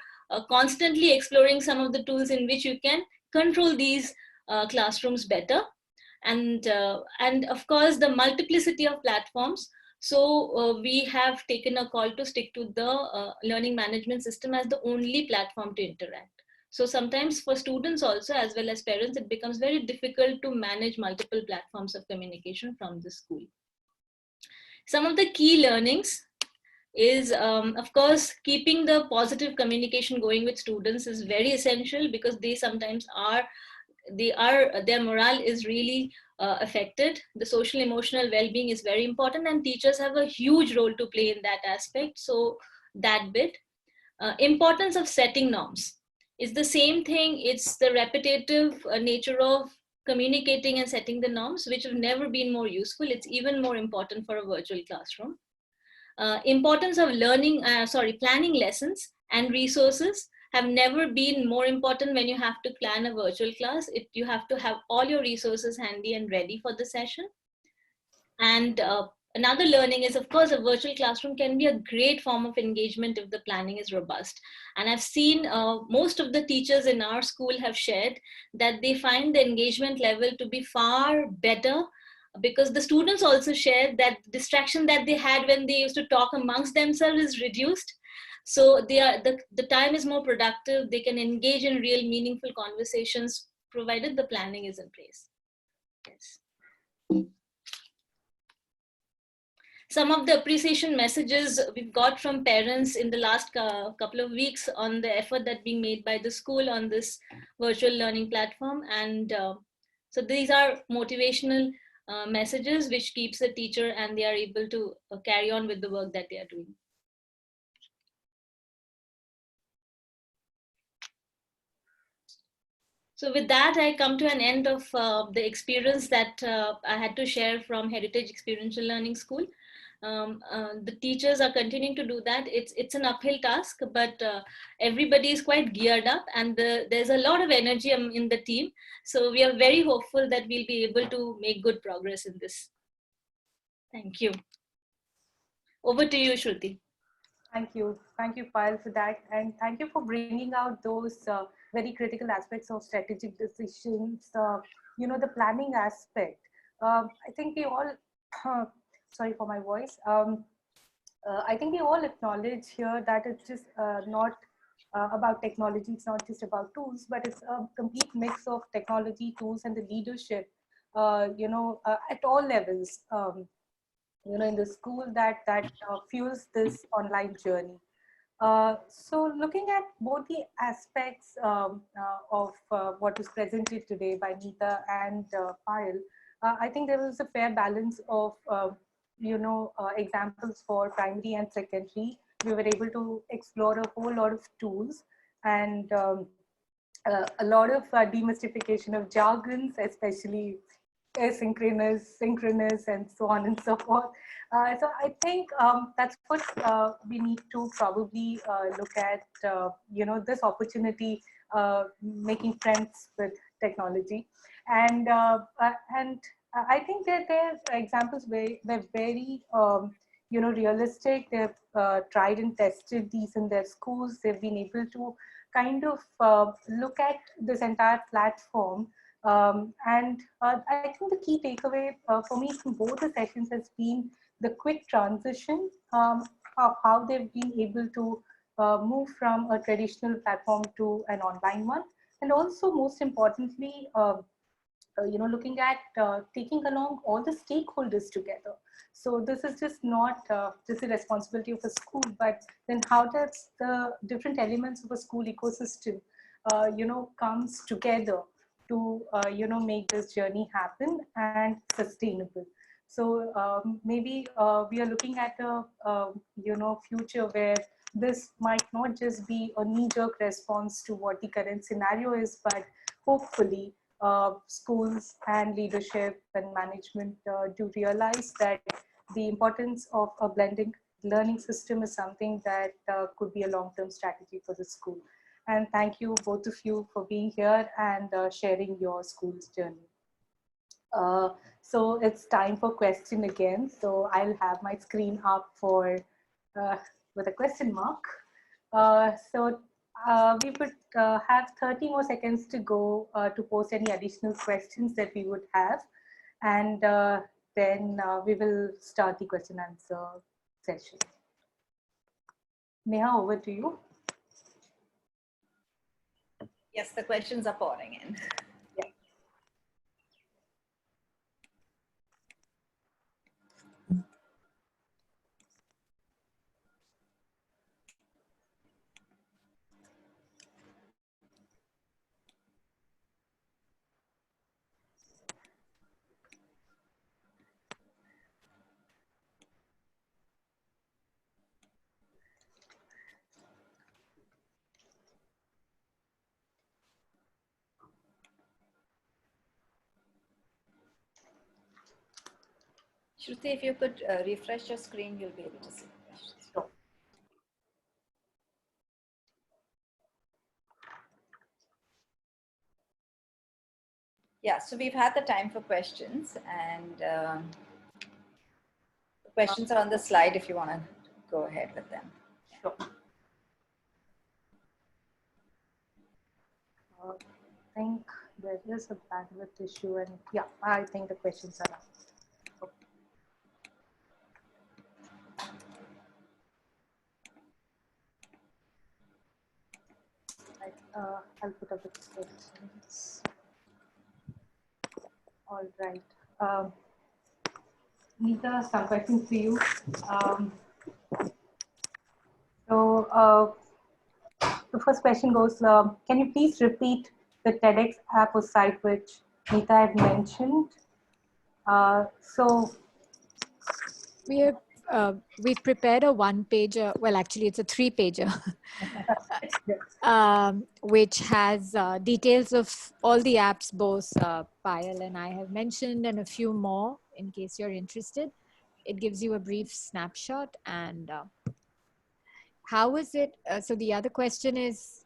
constantly exploring some of the tools in which you can control these classrooms better. And of course, the multiplicity of platforms. So we have taken a call to stick to the learning management system as the only platform to interact. So sometimes for students also, as well as parents, it becomes very difficult to manage multiple platforms of communication from the school. Some of the key learnings is, of course, keeping the positive communication going with students is very essential, because they sometimes are, their morale is really affected. The social emotional well-being is very important, and teachers have a huge role to play in that aspect. So that bit, importance of setting norms is the same thing. It's the repetitive nature of communicating and setting the norms, which have never been more useful. It's even more important for a virtual classroom. Importance of planning lessons and resources have never been more important. When you have to plan a virtual class, you have to have all your resources handy and ready for the session. And another learning is, of course, a virtual classroom can be a great form of engagement if the planning is robust. And I've seen most of the teachers in our school have shared that they find the engagement level to be far better, because the students also shared that distraction that they had when they used to talk amongst themselves is reduced. So the time is more productive. They can engage in real meaningful conversations, provided the planning is in place. Yes. Some of the appreciation messages we've got from parents in the last couple of weeks on the effort that being made by the school on this virtual learning platform. And so these are motivational messages which keeps the teacher, and they are able to carry on with the work that they are doing. So with that, I come to an end of the experience that I had to share from Heritage Experiential Learning School. The teachers are continuing to do that. It's an uphill task, but everybody is quite geared up, and there's a lot of energy in the team. So we are very hopeful that we'll be able to make good progress in this. Thank you. Over to you, Shruti. Thank you, Payal, for that, and thank you for bringing out those very critical aspects of strategic decisions. The planning aspect. I think we all. Sorry for my voice. I think we all acknowledge here that it's just not about technology. It's not just about tools, but it's a complete mix of technology, tools, and the leadership. At all levels. In the school that fuels this online journey. So looking at both the aspects of what was presented today by Neeta and Payal, I think there was a fair balance of examples for primary and secondary. We were able to explore a whole lot of tools and a lot of demystification of jargons, especially asynchronous, synchronous, and so on and so forth. So I think that's what we need to probably look at, this opportunity, making friends with technology. And I think that their examples were very, realistic. They've tried and tested these in their schools. They've been able to kind of look at this entire platform. And I think the key takeaway for me from both the sessions has been the quick transition of how they've been able to move from a traditional platform to an online one. And also, most importantly, looking at taking along all the stakeholders together. So this is just not just the responsibility of a school, but then how does the different elements of a school ecosystem, comes together to, make this journey happen and sustainable. So maybe we are looking at a, future where this might not just be a knee-jerk response to what the current scenario is, but hopefully schools and leadership and management do realize that the importance of a blended learning system is something that could be a long-term strategy for the school. And thank you, both of you, for being here and sharing your school's journey. So it's time for question again. So I'll have my screen up for with a question mark. We would have 30 more seconds to go to post any additional questions that we would have. And then we will start the question answer session. Neha, over to you. Yes, the questions are pouring in. Shruti, if you could refresh your screen, you'll be able to see the questions. Sure. Yeah, so we've had the time for questions, and the questions are on the slide if you want to go ahead with them. Sure. I think there is a bandwidth issue, and yeah, I think the questions are up. Right, I'll put up the questions. All right. Nita, some questions for you. The first question goes, can you please repeat the TEDx app or site which Nita had mentioned? So We've prepared a one-pager. Well, actually, it's a three-pager, which has details of all the apps both Payal and I have mentioned, and a few more in case you're interested. It gives you a brief snapshot. And how is it? So the other question is,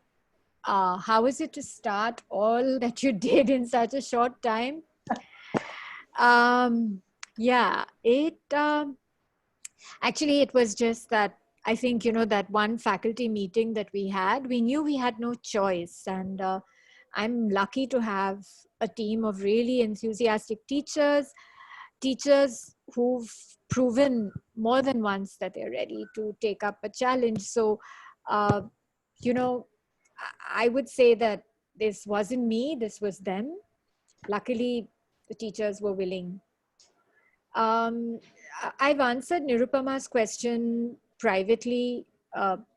how is it to start all that you did in such a short time? Yeah, actually, it was just that I think, that one faculty meeting that we had, we knew we had no choice. And I'm lucky to have a team of really enthusiastic teachers who've proven more than once that they're ready to take up a challenge. So, I would say that this wasn't me, this was them. Luckily, the teachers were willing. I've answered Nirupama's question privately.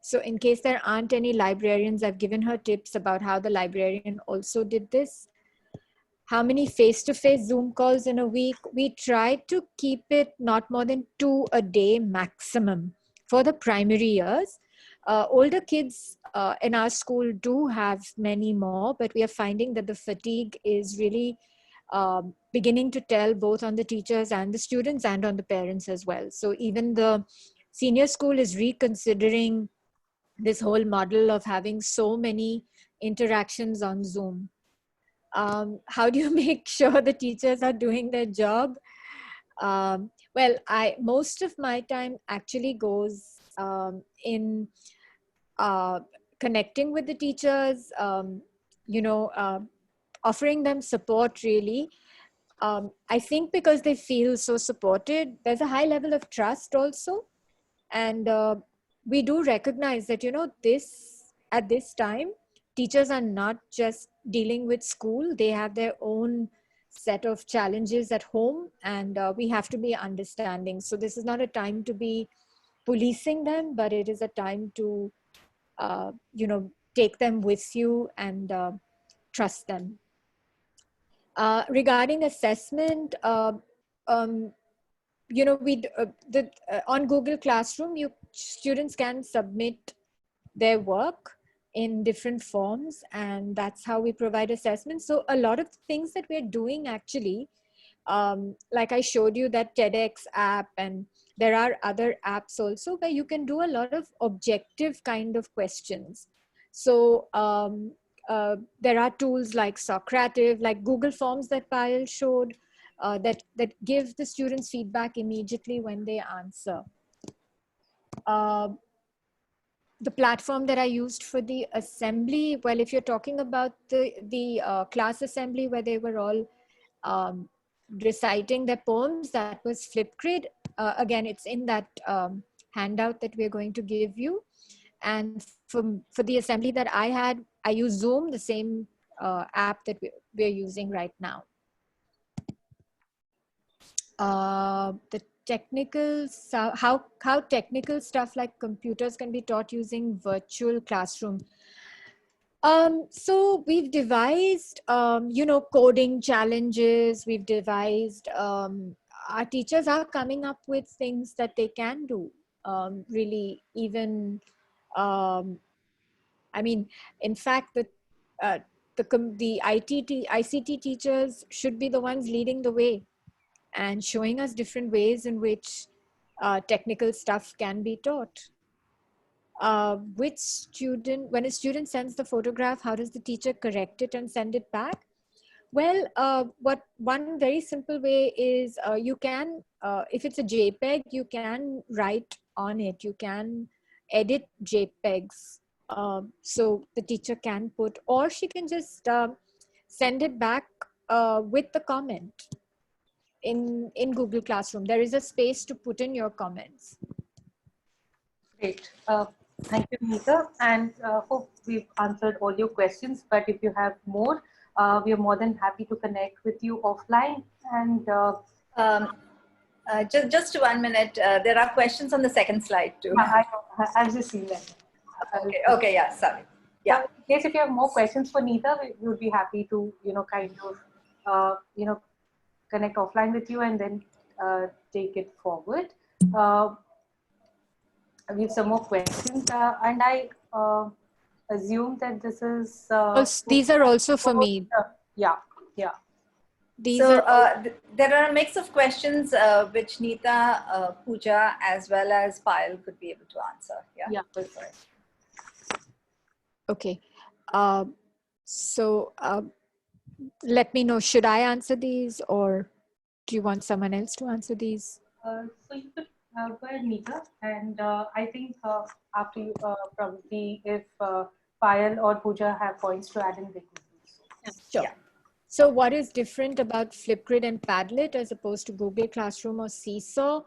So in case there aren't any librarians, I've given her tips about how the librarian also did this. How many face-to-face Zoom calls in a week? We tried to keep it not more than 2 a day maximum for the primary years. Older kids in our school do have many more, but we are finding that the fatigue is really beginning to tell both on the teachers and the students and on the parents as well. So even the senior school is reconsidering this whole model of having so many interactions on Zoom. How do you make sure the teachers are doing their job? Well, most of my time actually goes in connecting with the teachers, offering them support really. I think because they feel so supported, there's a high level of trust also. And we do recognize that, at this time, teachers are not just dealing with school, they have their own set of challenges at home, and we have to be understanding. So this is not a time to be policing them, but it is a time to, take them with you and trust them. Regarding assessment, on Google Classroom, students can submit their work in different forms, and that's how we provide assessments. So a lot of things that we're doing actually, like I showed you that TEDx app, and there are other apps also where you can do a lot of objective kind of questions. So there are tools like Socrative, like Google Forms that Payal showed, that give the students feedback immediately when they answer. The platform that I used for the assembly, well, if you're talking about the class assembly where they were all reciting their poems, that was Flipgrid. Again, it's in that handout that we're going to give you. And for the assembly that I had, I use Zoom, the same app that we're using right now. The technical, how technical stuff like computers can be taught using virtual classroom. So we've devised, coding challenges. We've devised, our teachers are coming up with things that they can do. Really, even, I mean, in fact, the ICT teachers should be the ones leading the way and showing us different ways in which technical stuff can be taught. When a student sends the photograph, how does the teacher correct it and send it back? Well, one very simple way is you can, if it's a JPEG, you can write on it. You can edit JPEGs. So the teacher can put, or she can just send it back with the comment in Google Classroom. There is a space to put in your comments. Great. Thank you, Meeta. And hope we've answered all your questions. But if you have more, we are more than happy to connect with you offline. And just 1 minute. There are questions on the second slide too. I've just seen them. Okay, yeah, sorry. Yeah. So in case if you have more questions for Neeta, we would be happy to, connect offline with you and then take it forward. We have some more questions, and I assume that this is. These are also for me. Yeah. There are a mix of questions which Neeta, Pooja, as well as Payal could be able to answer. Yeah, that's right. Okay. So let me know, should I answer these or do you want someone else to answer these? So you could go ahead, Neeta, and I think after you, probably if Payal or Pooja have points to add in, they could do so. Sure. Yeah. So what is different about Flipgrid and Padlet as opposed to Google Classroom or Seesaw?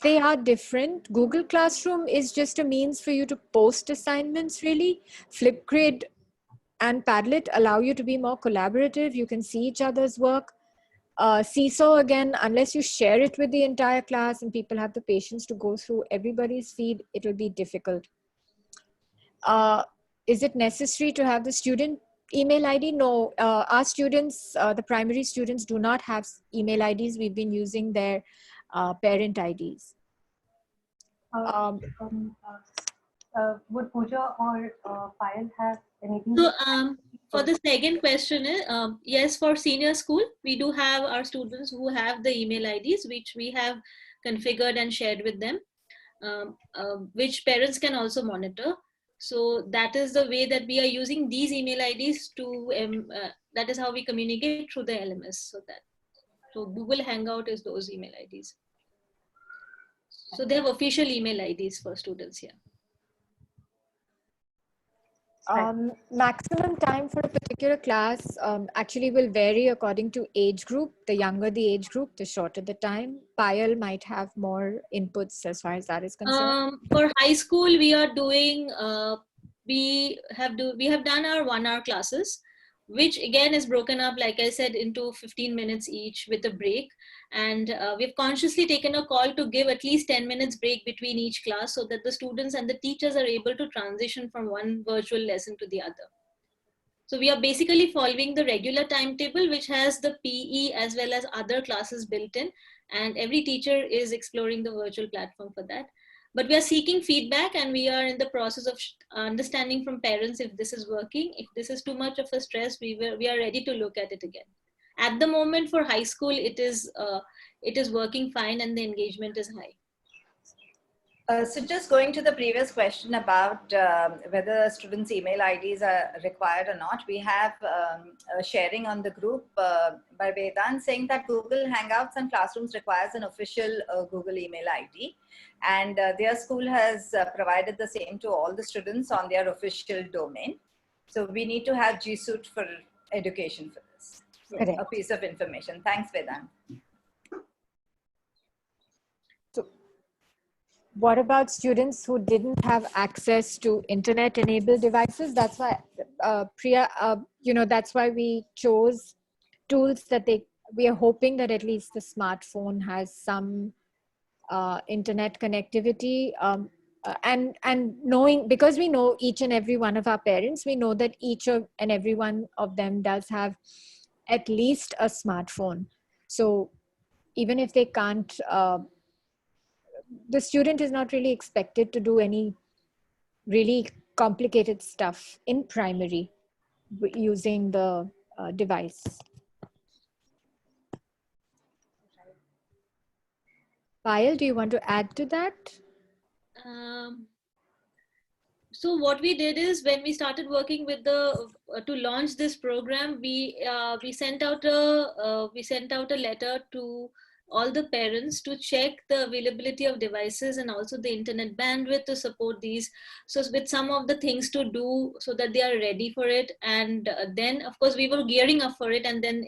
They are different. Google Classroom is just a means for you to post assignments, really. Flipgrid and Padlet allow you to be more collaborative. You can see each other's work. Seesaw, again, unless you share it with the entire class and people have the patience to go through everybody's feed, it will be difficult. Is it necessary to have the student email ID? No, our students, the primary students do not have email IDs. We've been using their parent IDs. Would Pooja or Payal have anything? So for the second question, yes, for senior school, we do have our students who have the email IDs, which we have configured and shared with them, which parents can also monitor. So that is the way that we are using these email IDs to, that is how we communicate through the LMS. So Google Hangout is those email IDs. So they have official email IDs for students here. Maximum time for a particular class actually will vary according to age group. The younger the age group, the shorter the time. Payal might have more inputs as far as that is concerned. For high school, we are doing, we have done our 1 hour classes, which again is broken up, like I said, into 15 minutes each with a break. And we've consciously taken a call to give at least 10 minutes break between each class so that the students and the teachers are able to transition from one virtual lesson to the other. So we are basically following the regular timetable, which has the PE as well as other classes built in. And every teacher is exploring the virtual platform for that. But we are seeking feedback and we are in the process of understanding from parents if this is working. If this is too much of a stress, we are ready to look at it again. At the moment for high school, it is working fine and the engagement is high. So just going to the previous question about whether students' email IDs are required or not, we have a sharing on the group by Vedant saying that Google Hangouts and Classrooms requires an official Google email ID. And their school has provided the same to all the students on their official domain. So we need to have G Suite for education for this. Correct. A piece of information. Thanks, Vedant. what about students who didn't have access to internet enabled devices? That's why, Priya, that's why we chose tools that we are hoping that at least the smartphone has some internet connectivity. And knowing, because we know each and every one of our parents, we know that and every one of them does have at least a smartphone. So even if they can't, the student is not really expected to do any really complicated stuff in primary using the device. Payal, do you want to add to that? So what we did is, when we started working with to launch this program, we sent out a letter to all the parents to check the availability of devices and also the internet bandwidth to support these. So with some of the things to do so that they are ready for it, and then of course we were gearing up for it, and then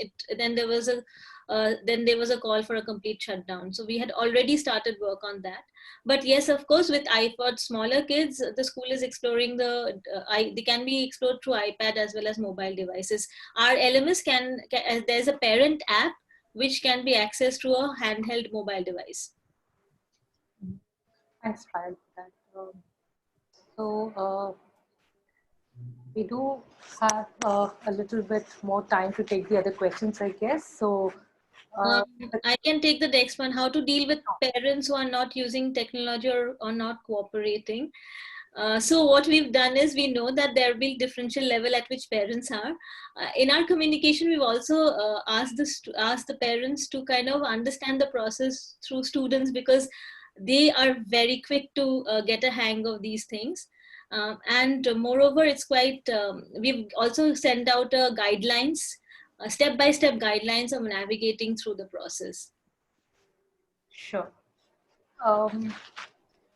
there was a call for a complete shutdown. So we had already started work on that. But yes, of course, with iPod, smaller kids, the school is exploring they can be explored through iPad as well as mobile devices. Our LMS there's a parent app which can be accessed through a handheld mobile device. Thanks, Payal, for that. We do have a little bit more time to take the other questions, I guess. So I can take the next one: how to deal with parents who are not using technology or not cooperating. So what we've done is, we know that there will be differential level at which parents are. In our communication, we've also asked the parents to kind of understand the process through students, because they are very quick to get a hang of these things. And moreover, it's quite, we've also sent out guidelines, step-by-step guidelines of navigating through the process. sure.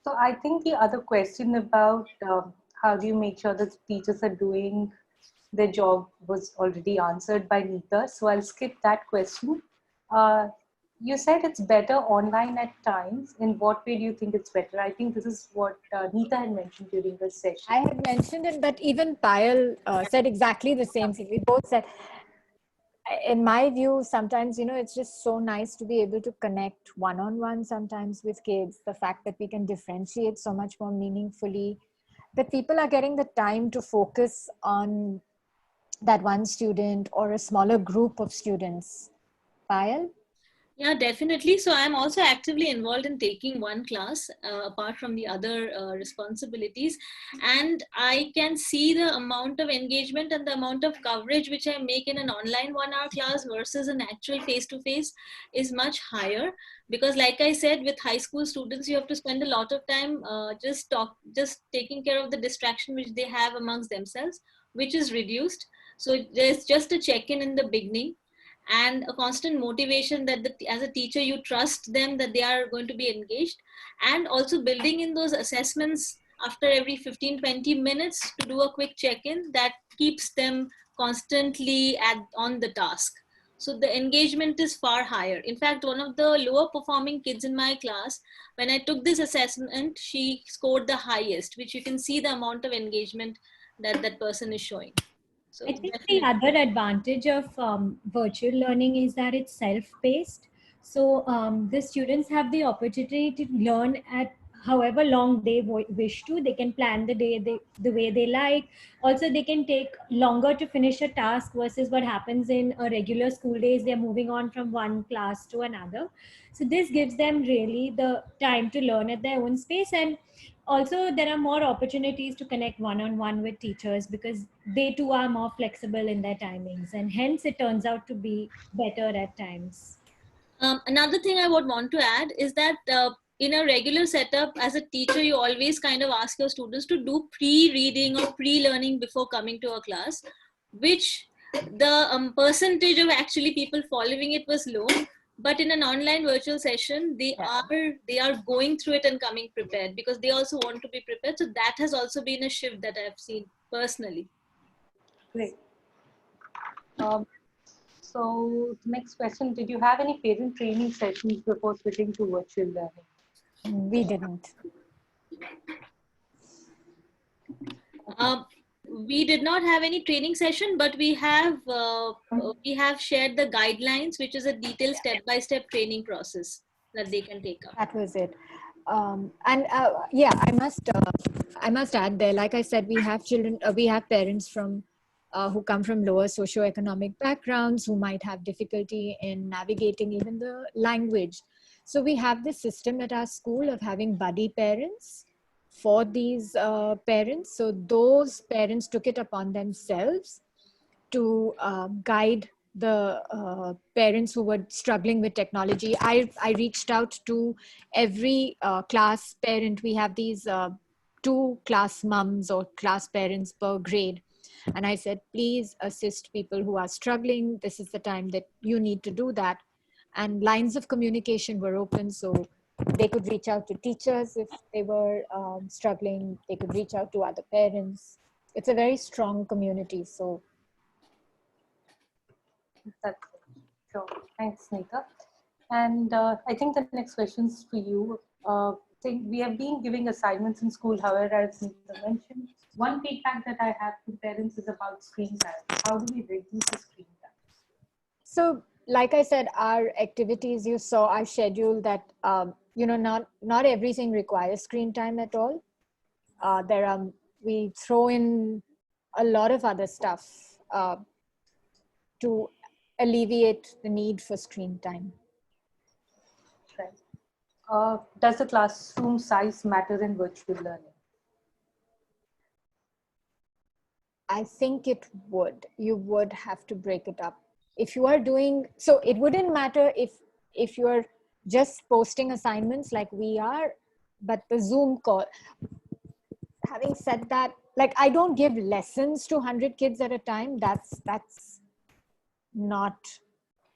So I think the other question about how do you make sure that teachers are doing their job was already answered by Neeta. So I'll skip that question. You said it's better online at times. In what way do you think it's better? I think this is what Neeta had mentioned during the session. I had mentioned it, but even Payal said exactly the same thing. We both said, in my view, sometimes, it's just so nice to be able to connect one-on-one sometimes with kids. The fact that we can differentiate so much more meaningfully, that people are getting the time to focus on that one student or a smaller group of students. Payal? Yeah, definitely. So I'm also actively involved in taking one class apart from the other responsibilities. And I can see the amount of engagement and the amount of coverage which I make in an online 1 hour class versus an actual face-to-face is much higher. Because like I said, with high school students, you have to spend a lot of time just taking care of the distraction which they have amongst themselves, which is reduced. So there's just a check-in in the beginning, and a constant motivation that as a teacher you trust them that they are going to be engaged, and also building in those assessments after every 15-20 minutes to do a quick check-in that keeps them constantly on the task. So the engagement is far higher. In fact, one of the lower performing kids in my class, when I took this assessment, she scored the highest, which you can see the amount of engagement that person is showing. So I think definitely. the other advantage of virtual learning is that it's self-paced. So the students have the opportunity to learn at however long they wish to. They can plan the day the way they like. Also, they can take longer to finish a task versus what happens in a regular school days. They're moving on from one class to another. So this gives them really the time to learn at their own space. And also there are more opportunities to connect one-on-one with teachers because they too are more flexible in their timings, and hence it turns out to be better at times. Another thing I would want to add is that in a regular setup, as a teacher, you always kind of ask your students to do pre-reading or pre-learning before coming to a class, which the percentage of actually people following it was low. But in an online virtual session, they are going through it and coming prepared because they also want to be prepared. So that has also been a shift that I've seen personally. Great. So next question, did you have any parent training sessions before switching to virtual learning? We didn't. We did not have any training session, but we have shared the guidelines, which is a detailed step-by-step training process that they can take up. That was it. And yeah, I must add there, like I said, we have children, we have parents from who come from lower socioeconomic backgrounds, who might have difficulty in navigating even the language. So we have this system at our school of having buddy parents for these parents. So those parents took it upon themselves to guide the parents who were struggling with technology. I reached out to every class parent. We have these 2 class mums or class parents per grade. And I said, please assist people who are struggling. This is the time that you need to do that. And lines of communication were open. So they could reach out to teachers if they were struggling. They could reach out to other parents. It's a very strong community. So That's it. Sure. Thanks, Nika. And I think the next question is for you. Think we have been giving assignments in school. However, as Nika mentioned, one feedback that I have from parents is about screen time. How do we reduce the screen time? So, like I said, our activities, you saw our schedule that, not everything requires screen time at all. We throw in a lot of other stuff to alleviate the need for screen time. Right. Does the classroom size matter in virtual learning? I think it would. You would have to break it up. If you are doing, so it wouldn't matter if you're just posting assignments like we are, but the Zoom call. Having said that, like I don't give lessons to 100 kids at a time. That's not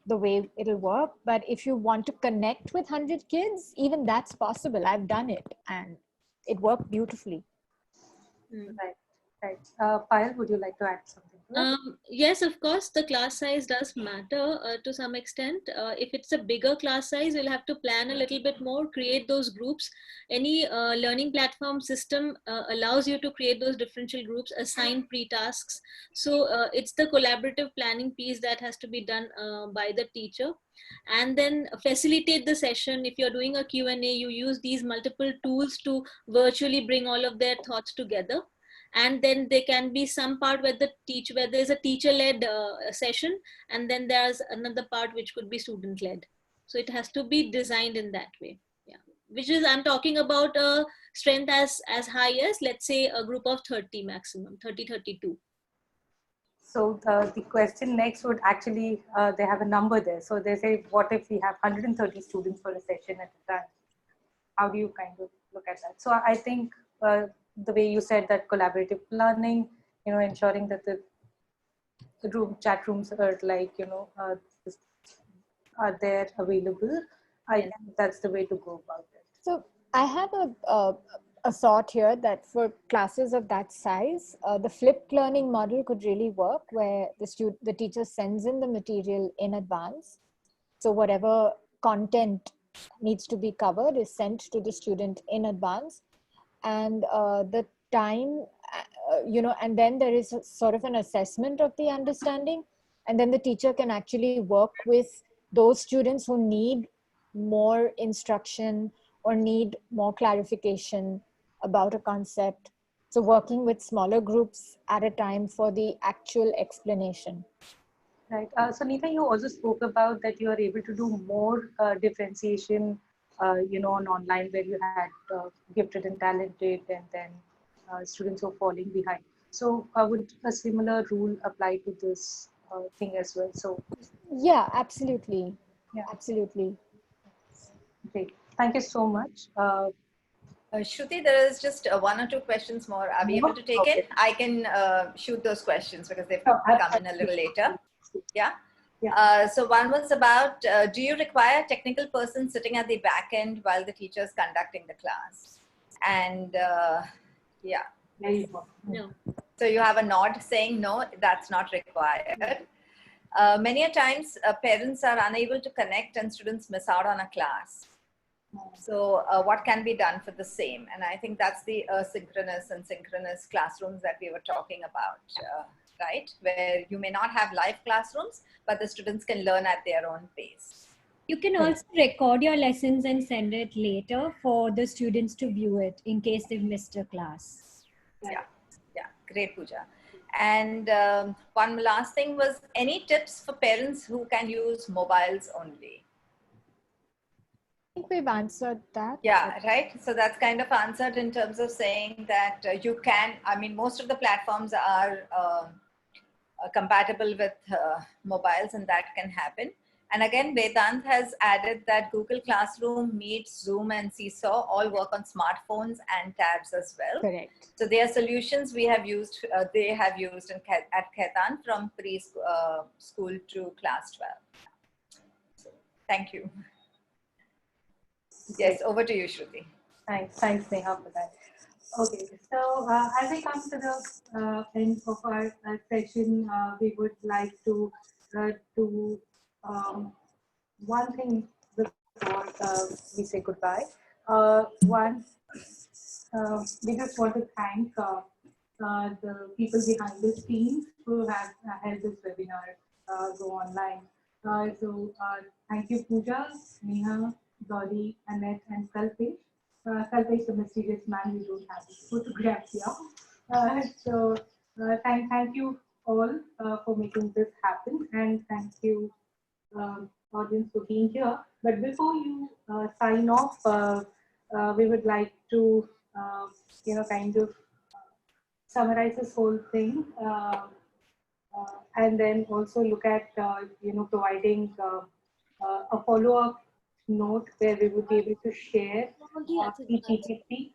the way it'll work. But if you want to connect with 100 kids, even that's possible. I've done it and it worked beautifully. Right. Right. Payal, would you like to add something to that? Yes, of course, the class size does matter to some extent. If it's a bigger class size, you'll have to plan a little bit more, create those groups. Any learning platform system allows you to create those differential groups, assign pre-tasks. So it's the collaborative planning piece that has to be done by the teacher. And then facilitate the session. If you're doing a Q&A, you use these multiple tools to virtually bring all of their thoughts together. And then there can be some part where there's a teacher-led session, and then there's another part which could be student-led. So it has to be designed in that way. Yeah, which is, I'm talking about a strength as high as, let's say, a group of 30 maximum, 30, 32. So the question next would actually, they have a number there. So they say, what if we have 130 students for a session at a time? How do you kind of look at that? So I think the way you said that collaborative planning, ensuring that the chat rooms are like, are there available. I think that's the way to go about it. So I have a thought here that for classes of that size, the flipped learning model could really work, where the teacher sends in the material in advance. So whatever content needs to be covered is sent to the student in advance. And the time, and then there is sort of an assessment of the understanding. And then the teacher can actually work with those students who need more instruction or need more clarification about a concept. So working with smaller groups at a time for the actual explanation. Right. So Neeta, you also spoke about that you are able to do more differentiation, on online, where you had gifted and talented, and then students who are falling behind. So would a similar rule apply to this thing as well? So yeah, absolutely. Yeah. Absolutely. Great. Thank you so much. Shruti, there is just 1 or 2 questions more. Are we able to take it? I can shoot those questions because they've come in a little later. Yeah. So one was about, do you require a technical person sitting at the back end while the teacher is conducting the class? And yeah. No. So you have a nod saying no, that's not required. Many a times parents are unable to connect and students miss out on a class. So what can be done for the same? And I think that's the asynchronous and synchronous classrooms that we were talking about, right? Where you may not have live classrooms, but the students can learn at their own pace. You can also record your lessons and send it later for the students to view it in case they've missed a class. Yeah, yeah, great, Pooja. And one last thing was, any tips for parents who can use mobiles only? I think we've answered that. Yeah, right. So that's kind of answered in terms of saying that you can, I mean, most of the platforms are compatible with mobiles, and that can happen. And again, Vedant has added that Google Classroom, Meet, Zoom, and Seesaw all work on smartphones and tabs as well. Correct. So they are solutions we have used, they have used at Ketan from preschool to class 12. So, thank you. Yes, over to you, Shruti. Thanks, Neha, for that. Okay, so as we come to the end of our session, we would like to do one thing before we say goodbye. One, we just want to thank the people behind the scenes who have held this webinar go online. Thank you, Pooja, Neha, Gauri, Annette, and Kalpesh. Kalpesh, the mysterious man, we don't have his photograph here. Thank you all for making this happen, and thank you, audience, for being here. But before you sign off, we would like to, kind of summarize this whole thing, and then also look at, providing a follow-up note where we would be able to share the PPT,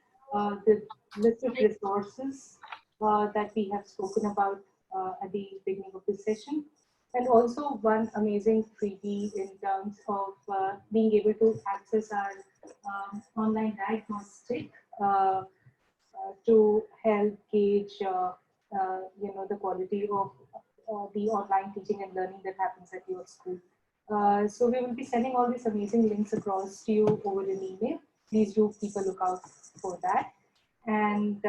the list of resources that we have spoken about at the beginning of this session, and also one amazing freebie in terms of being able to access our online diagnostic to help gauge, the quality of the online teaching and learning that happens at your school. So we will be sending all these amazing links across to you over an email. Please do keep a lookout for that. And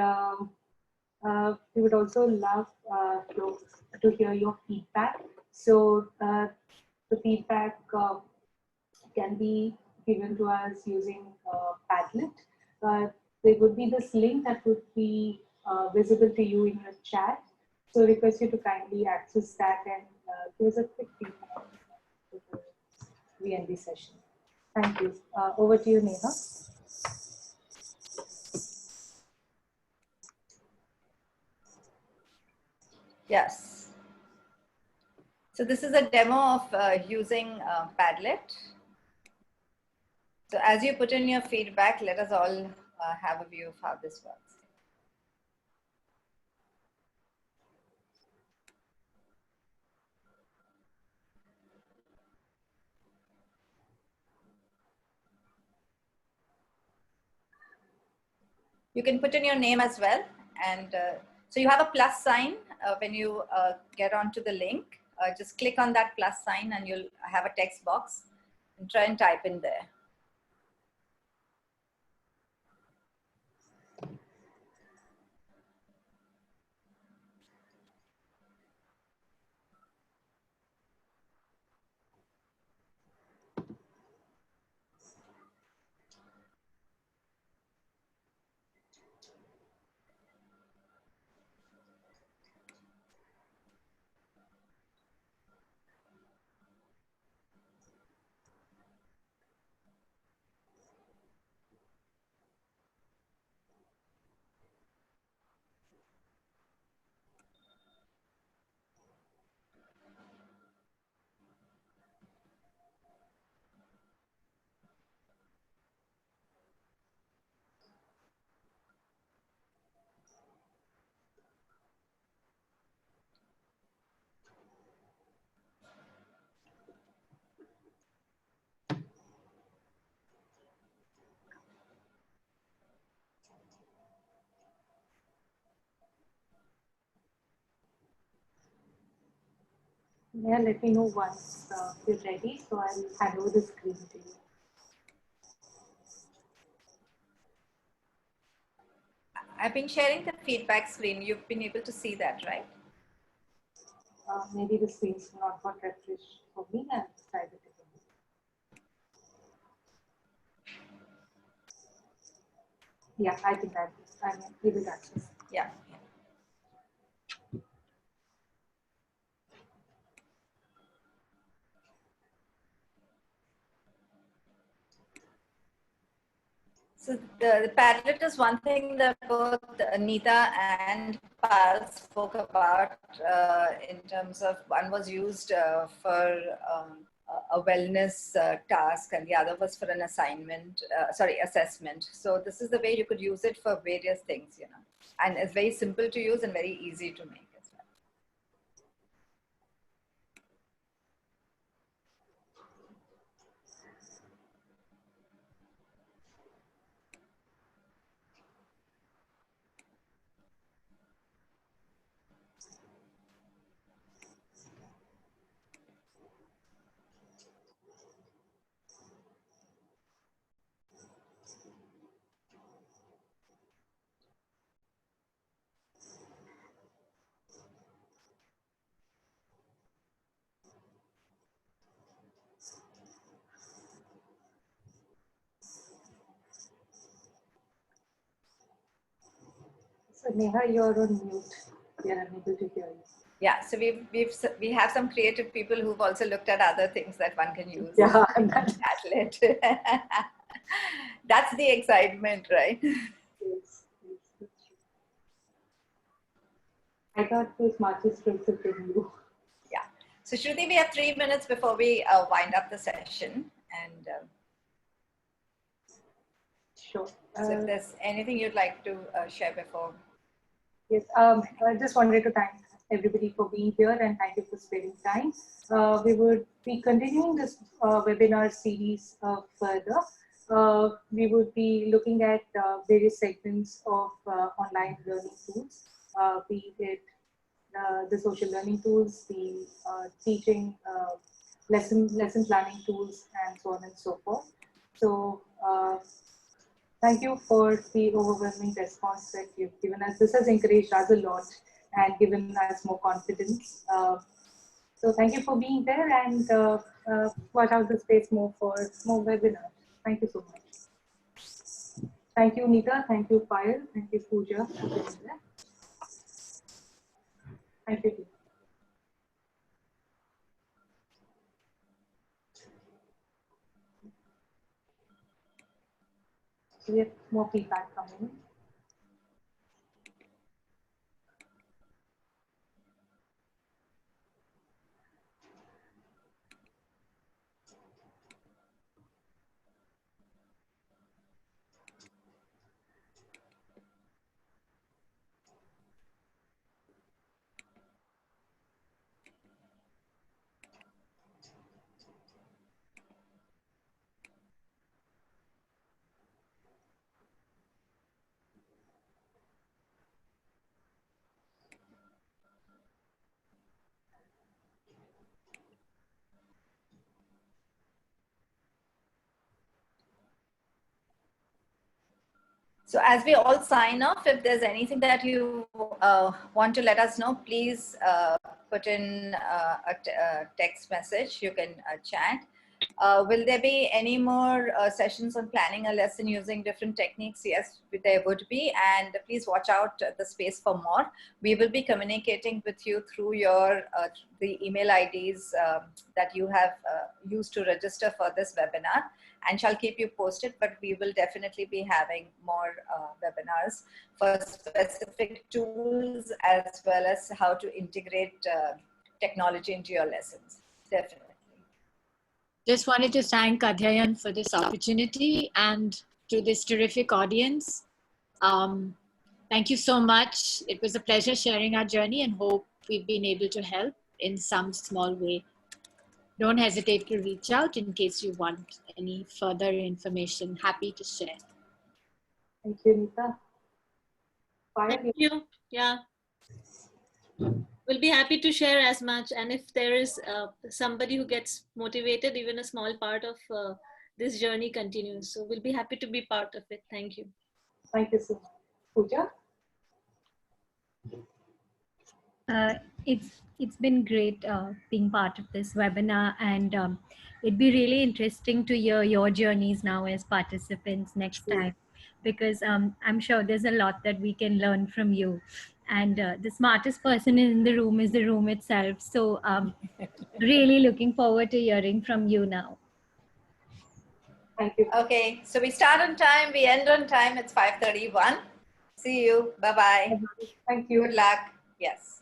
we would also love to hear your feedback. So the feedback can be given to us using Padlet. There would be this link that would be visible to you in your chat. So request you to kindly access that and give us a quick feedback before we end the session. Thank you. Over to you, Neha. Yes. So this is a demo of using Padlet. So as you put in your feedback, let us all have a view of how this works. You can put in your name as well. And so you have a plus sign when you get onto the link. Just click on that plus sign and you'll have a text box and try and type in there. Yeah, let me know once you're ready, so I'll hand over the screen to you. I've been sharing the feedback screen. You've been able to see that, right? Maybe the screen's not got refreshed for me. I'll try it again. Yeah, I think I'm able to access. Yeah. So the Padlet is one thing that both Neeta and Pal spoke about in terms of one was used for a wellness task and the other was for an assessment. So this is the way you could use it for various things, you know, and it's very simple to use and very easy to make as well. So Neha, you're on mute. We are unable to hear you. Yeah, so we have some creative people who've also looked at other things that one can use. Yeah, Padlet. That's the excitement, right? yes, yes. I thought it was much expensive from you. Yeah. So Shruti, we have 3 minutes before we wind up the session. And Sure. so if there's anything you'd like to share before. Yes, I just wanted to thank everybody for being here and thank you for sparing time. We would be continuing this webinar series further. We would be looking at various segments of online learning tools, be it the social learning tools, the teaching lesson planning tools, and so on and so forth. So thank you for the overwhelming response that you've given us. This has encouraged us a lot and given us more confidence. So thank you for being there and watch out the space more for more webinars. Thank you so much. Thank you, Neeta. Thank you, Payal. Thank you, Pooja, for being there. Thank you. So we have more feedback coming in. So as we all sign off, if there's anything that you want to let us know, please put in a text message. You can chat. Will there be any more sessions on planning a lesson using different techniques? Yes, there would be. And please watch out the space for more. We will be communicating with you through your the email IDs that you have used to register for this webinar, and shall keep you posted, but we will definitely be having more webinars for specific tools as well as how to integrate technology into your lessons. Definitely. Just wanted to thank Adhyayan for this opportunity and to this terrific audience. Thank you so much. It was a pleasure sharing our journey and hope we've been able to help in some small way. Don't hesitate to reach out in case you want any further information. Happy to share. Thank you, Neeta. Thank you. Yeah. We'll be happy to share as much. And if there is somebody who gets motivated, even a small part of this journey continues. So we'll be happy to be part of it. Thank you. Thank you so much. Pooja? Uh, it's been great being part of this webinar, and it'd be really interesting to hear your journeys now as participants next time, because I'm sure there's a lot that we can learn from you. And the smartest person in the room is the room itself. So really looking forward to hearing from you now. Thank you. Okay, so we start on time, we end on time. It's 5:31. See you. Bye-bye. Thank you. Good luck. Yes.